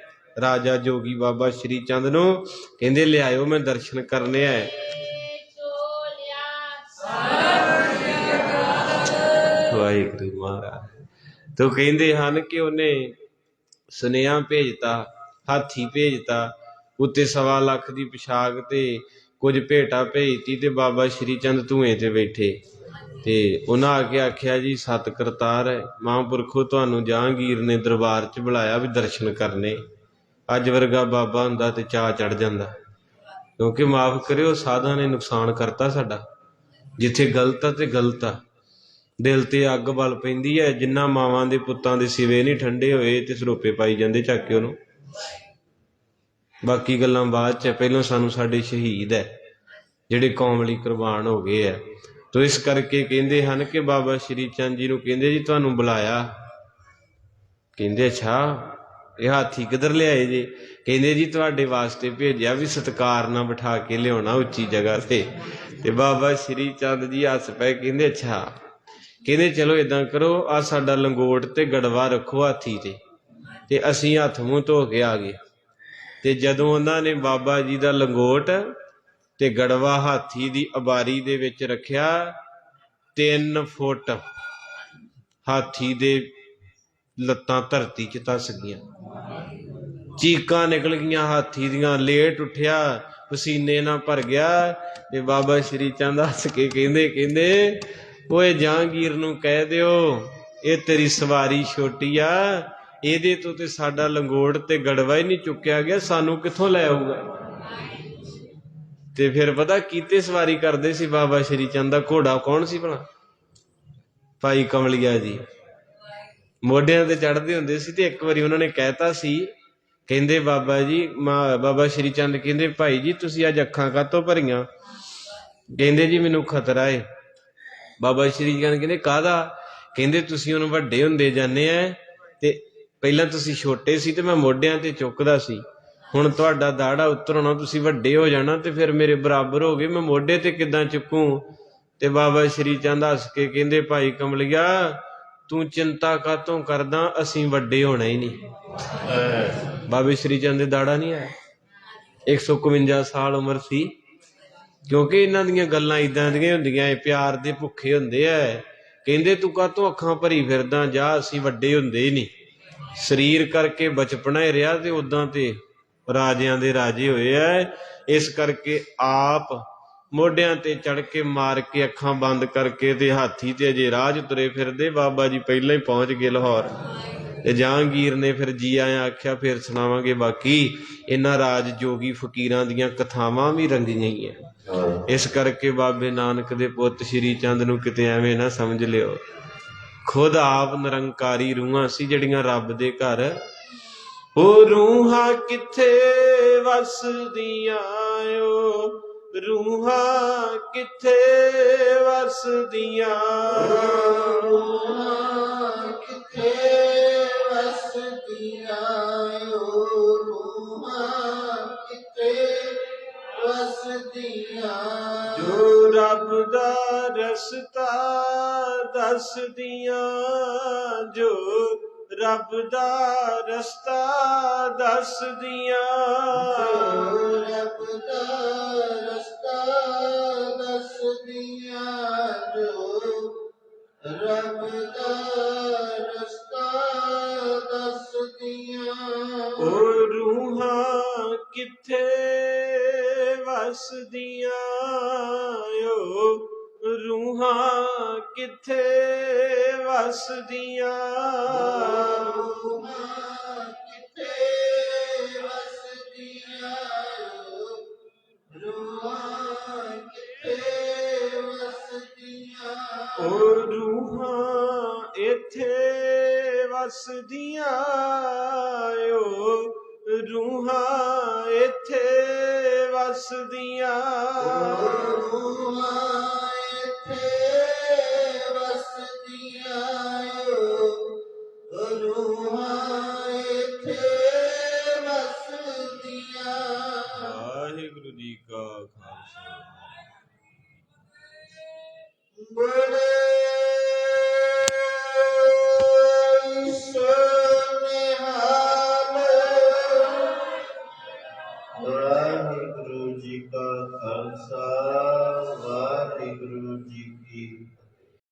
ਰਾਜਾ ਜੋਗੀ ਬਾਬਾ ਸ਼੍ਰੀ ਚੰਦ ਨੂੰ ਕਹਿੰਦੇ ਲਿਆਇਓ, ਮੈਂ ਦਰਸ਼ਨ ਕਰਨੇ ਆ। ਵਾਹਿਗੁਰੂ ਮਹਾਰਾਜ। ਤੋ ਕਹਿੰਦੇ ਹਨ ਕਿ ਉਹਨੇ ਸੁਨੇਹਾ ਭੇਜਤਾ, ਹਾਥੀ ਭੇਜਤਾ, ਉੱਤੇ 1.25 ਲੱਖ ਦੀ ਪੁਸ਼ਾਕ ਤੇ ਕੁਝ ਭੇਟਾ ਭੇਜਤੀ, ਤੇ ਬਾਬਾ ਸ਼੍ਰੀ ਚੰਦ ਧੂਏ ਤੇ ਬੈਠੇ। ਤੇ ਉਹਨਾਂ ਆ ਕੇ ਆਖਿਆ ਜੀ ਸਤ ਕਰਤਾਰ ਹੈ ਮਹਾਂਪੁਰਖੋ, ਤੁਹਾਨੂੰ ਜਹਾਂਗੀਰ ਨੇ ਦਰਬਾਰ 'ਚ ਬੁਲਾਇਆ ਵੀ ਦਰਸ਼ਨ ਕਰਨੇ। ਅੱਜ ਵਰਗਾ ਬਾਬਾ ਹੁੰਦਾ ਤੇ ਚਾਅ ਚੜ ਜਾਂਦਾ, ਕਿਉਂਕਿ ਮਾਫ ਕਰਿਓ ਸਾਧਾਂ ਨੇ ਨੁਕਸਾਨ ਕਰਤਾ ਸਾਡਾ। ਜਿੱਥੇ ਗਲਤ ਆ ਤੇ ਗਲਤ ਆ, ਦਿਲ ਤੇ ਅੱਗ ਬਲ ਪੈਂਦੀ ਹੈ। ਜਿੰਨਾ ਮਾਵਾਂ ਦੇ ਪੁੱਤਾਂ ਦੇ ਸਿਵੇ ਨਹੀਂ ਠੰਡੇ ਹੋਏ ਤੇ ਸਰੋਪੇ ਪਾਈ ਜਾਂਦੇ ਚੱਕ ਕੇ ਉਹਨੂੰ। ਬਾਕੀ ਗੱਲਾਂ ਬਾਅਦ 'ਚ, ਪਹਿਲਾਂ ਸਾਨੂੰ ਸਾਡੇ ਸ਼ਹੀਦ ਹੈ ਜਿਹੜੇ ਕੌਮ ਲਈ ਕੁਰਬਾਨ ਹੋ ਗਏ ਹੈ। ਤੋ ਇਸ ਕਰਕੇ ਕਹਿੰਦੇ ਹਨ ਕਿ ਬਾਬਾ ਸ਼੍ਰੀ ਚੰਦ ਜੀ ਨੂੰ ਕਹਿੰਦੇ ਜੀ ਤੁਹਾਨੂੰ ਬੁਲਾਇਆ। ਕਹਿੰਦੇ ਅੱਛਾ, ਇਹ ਹਾਥੀ ਕਿੱਧਰ ਲਿਆਏ ਜੇ? ਕਹਿੰਦੇ ਜੀ ਤੁਹਾਡੇ ਵਾਸਤੇ ਭੇਜਿਆ ਵੀ ਸਤਿਕਾਰ ਨਾਲ ਬਿਠਾ ਕੇ ਲਿਆਉਣਾ ਉੱਚੀ ਜਗ੍ਹਾ ਤੇ। ਤੇ ਬਾਬਾ ਸ਼੍ਰੀ ਚੰਦ ਜੀ ਹੱਸ ਪਏ, ਕਹਿੰਦੇ ਅੱਛਾ। ਕਹਿੰਦੇ ਚਲੋ ਏਦਾਂ ਕਰੋ, ਆਹ ਸਾਡਾ ਲੰਗੋਟ ਤੇ ਗੜਵਾ ਰੱਖੋ ਹਾਥੀ ਤੇ ਅਸੀਂ ਹੱਥ ਮੂੰਹ ਧੋ ਕੇ ਆ ਗਏ। ਤੇ ਜਦੋਂ ਉਹਨਾਂ ਨੇ ਬਾਬਾ ਜੀ ਦਾ ਲੰਗੋਟ ਤੇ ਗੜਵਾ ਹਾਥੀ ਦੀ ਅਬਾਰੀ ਦੇ ਵਿੱਚ ਰੱਖਿਆ, 3 ਫੁੱਟ ਹਾਥੀ ਦੇ ਲੱਤਾਂ ਧਰਤੀ 'ਚ ਧੱਸ ਗਈਆਂ, ਚੀਕਾਂ ਨਿਕਲ ਗਈਆਂ ਹਾਥੀ ਦੀਆਂ, ਲੇਟ ਉੱਠਿਆ, ਪਸੀਨੇ ਨਾਲ ਭਰ ਗਿਆ। ਤੇ ਬਾਬਾ ਸ਼੍ਰੀ ਚੰਦ ਹੱਸ ਕੇ ਕਹਿੰਦੇ ਓਏ ਜਹਾਂਗੀਰ ਨੂੰ ਕਹਿ ਦਿਓ ਇਹ ਤੇਰੀ ਸਵਾਰੀ ਛੋਟੀ ਆ, ਇਹਦੇ ਤੋਂ ਤੇ ਸਾਡਾ ਲੰਗੋਟ ਤੇ ਗੜਵਾ ਹੀ ਨਹੀਂ ਚੁੱਕਿਆ ਗਿਆ, ਸਾਨੂੰ ਕਿੱਥੋਂ ਲੈ ਆਊਗਾ। ਤੇ ਫਿਰ ਪਤਾ ਕੀਤੇ ਸਵਾਰੀ ਕਰਦੇ ਸੀ ਬਾਬਾ ਸ਼੍ਰੀ ਚੰਦ ਦਾ ਘੋੜਾ ਕੌਣ ਸੀ ਭਲਾ? ਭਾਈ ਕਮਲੀਆ ਜੀ ਮੋਢਿਆਂ ਤੇ ਚੜ੍ਹਦੇ ਹੁੰਦੇ ਸੀ। ਤੇ ਇੱਕ ਵਾਰੀ ਉਹਨਾਂ ਨੇ ਕਹਿਤਾ ਸੀ, ਕਹਿੰਦੇ ਬਾਬਾ ਜੀ, ਬਾਬਾ ਸ਼੍ਰੀ ਚੰਦ ਕਹਿੰਦੇ ਭਾਈ ਜੀ ਤੁਸੀਂ ਅੱਜ ਅੱਖਾਂ ਕਾਹਤੋਂ ਭਰੀਆਂ? ਕਹਿੰਦੇ ਜੀ ਮੈਨੂੰ ਖਤਰਾ ਏ। ਬਾਬਾ ਸ਼੍ਰੀ ਚੰਦ ਕਹਿੰਦੇ ਕਾਹਦਾ? ਕਹਿੰਦੇ ਤੁਸੀਂ ਹੁਣ ਵੱਡੇ ਹੁੰਦੇ ਜਾਂਦੇ ਆ, ਤੇ ਪਹਿਲਾਂ ਤੁਸੀਂ ਛੋਟੇ ਸੀ ਤੇ ਮੈਂ ਮੋਢਿਆਂ ਤੇ ਚੁੱਕਦਾ ਸੀ, ਹੁਣ ਤੁਹਾਡਾ ਦਾੜਾ ਉੱਤਰ ਹੋਣਾ, ਤੁਸੀਂ ਵੱਡੇ ਹੋ ਜਾਣਾ ਤੇ ਫਿਰ ਮੇਰੇ ਬਰਾਬਰ ਹੋ ਗਏ, ਮੈਂ ਮੋਢੇ ਤੇ ਕਿੱਦਾਂ ਚੁੱਕੂ? ਤੇ ਬਾਬਾ ਸ਼੍ਰੀ ਚੰਦ ਹੱਸ ਕੇ ਕਹਿੰਦੇ ਭਾਈ ਕਮਲੀਆ ਤੂੰ ਚਿੰਤਾ ਕਾਹਤੋਂ ਕਰਦਾ, ਅਸੀਂ ਵੱਡੇ ਹੋਣਾ ਹੀ ਨਹੀਂ। ਬਾਬੇ ਸ਼੍ਰੀ ਚੰਦ ਦੇ ਦਾੜਾ ਨਹੀਂ ਆਇਆ, 151 ਸਾਲ ਉਮਰ ਸੀ। ਕਿਉਂਕਿ ਇਹਨਾਂ ਦੀਆਂ ਗੱਲਾਂ ਇਦਾਂ ਦੀਆਂ ਹੁੰਦੀਆਂ, ਪਿਆਰ ਦੇ ਭੁੱਖੇ ਹੁੰਦੇ ਆ। ਕਹਿੰਦੇ ਤੂੰ ਕਾਹਤੋਂ ਅੱਖਾਂ ਭਰੀ ਫਿਰਦਾ, ਜਾ ਅਸੀਂ ਵੱਡੇ ਹੁੰਦੇ ਹੀ ਨਹੀਂ। ਸਰੀਰ ਕਰਕੇ ਬਚਪਨਾ ਹੀ ਰਿਹਾ ਤੇ ਉਦਾਂ ਤੇ ਰਾਜਿਆਂ ਦੇ ਰਾਜੇ ਹੋਏ ਆ। ਇਸ ਕਰਕੇ ਆਪ ਮੋਢਿਆਂ ਤੇ ਚੜ ਕੇ ਮਾਰ ਕੇ ਅੱਖਾਂ ਬੰਦ ਕਰਕੇ ਤੇ ਹਾਥੀ ਤੇ ਅਜੇ ਰਾਜ ਤੁਰੇ ਫਿਰਦੇ। ਬਾਬਾ ਜੀ ਪਹਿਲਾਂ ਹੀ ਪਹੁੰਚ ਗਏ ਲਾਹੌਰ, ਤੇ ਜਹਾਂਗੀਰ ਨੇ ਫਿਰ ਜੀ ਆਇਆਂ ਆਖਿਆ। ਫਿਰ ਸੁਣਾਵਾਂਗੇ ਬਾਕੀ ਇਹਨਾਂ ਰਾਜ ਜੋਗੀ ਫਕੀਰਾਂ ਦੀਆਂ ਕਥਾਵਾਂ ਵੀ ਰੰਗੀਆਂ ਹੀ ਆ। ਇਸ ਕਰਕੇ ਬਾਬੇ ਨਾਨਕ ਦੇ ਪੁੱਤ ਸ਼੍ਰੀ ਚੰਦ ਨੂੰ ਕਿਤੇ ਐਵੇਂ ਨਾ ਸਮਝ ਲਿਓ, ਖੁਦ ਆਪ ਨਿਰੰਕਾਰੀ ਰੂਹਾਂ ਸੀ ਜਿਹੜੀਆਂ ਰੱਬ ਦੇ ਘਰ। ਉਹ ਰੂਹਾਂ ਕਿੱਥੇ ਵਸਦੀਆਂ ਓ, ਰੂਹਾਂ ਕਿੱਥੇ ਵਸਦੀਆਂ, ਰੂਹਾਂ ਕਿੱਥੇ ਵਸਦੀਆਂ ਓ, ਰੂਹਾਂ ਕਿੱਥੇ ਵਸਦੀਆਂ, ਜੋ ਰੱਬ ਦਾ ਰਸਤਾ ਦੱਸਦੀਆਂ, ਜੋ ਰੱਬ ਦਾ ਰਸਤਾ ਦੱਸਦੀਆਂ, ਜੋ ਰੱਬ ਦਾ ਰਸਤਾ ਦੱਸਦੀਆਂ, ਜੋ ਰੱਬ ਦਾ ਰਸਤਾ ਦੱਸਦੀਆਂ, ਉਹ ਰੂਹਾਂ ਕਿੱਥੇ ਵਸਦੀਆਂ ਓ, ਰੂਹਾਂ ਕਿੱਥੇ ਵਸਦੀਆਂ, ਰੂਹਾਂ ਕਿੱਥੇ ਵਸਦੀਆਂ ਓ, ਰੂਹਾਂ ਕਿੱਥੇ ਵਸਦੀਆਂ, ਉਹ ਰੂਹਾਂ ਇੱਥੇ ਵਸਦੀਆਂ ਓ, ਰੂਹਾਂ ਇੱਥੇ ਵਸਦੀਆਂ, ਰੂਹਾਂ ਇੱਥੇ ਵਸਦੀਆਂ ਓ, ਰੂਹਾਂ ਇੱਥੇ ਵਸਦੀਆਂ। ਵਾਹਿਗੁਰੂ ਜੀ ਕਾ ਖਾਲਸਾ। ਬੜੇ ਸੋਨਿਹਾਲ। ਵਾਹਿਗੁਰੂ ਜੀ ਕਾ ਖਾਲਸਾ,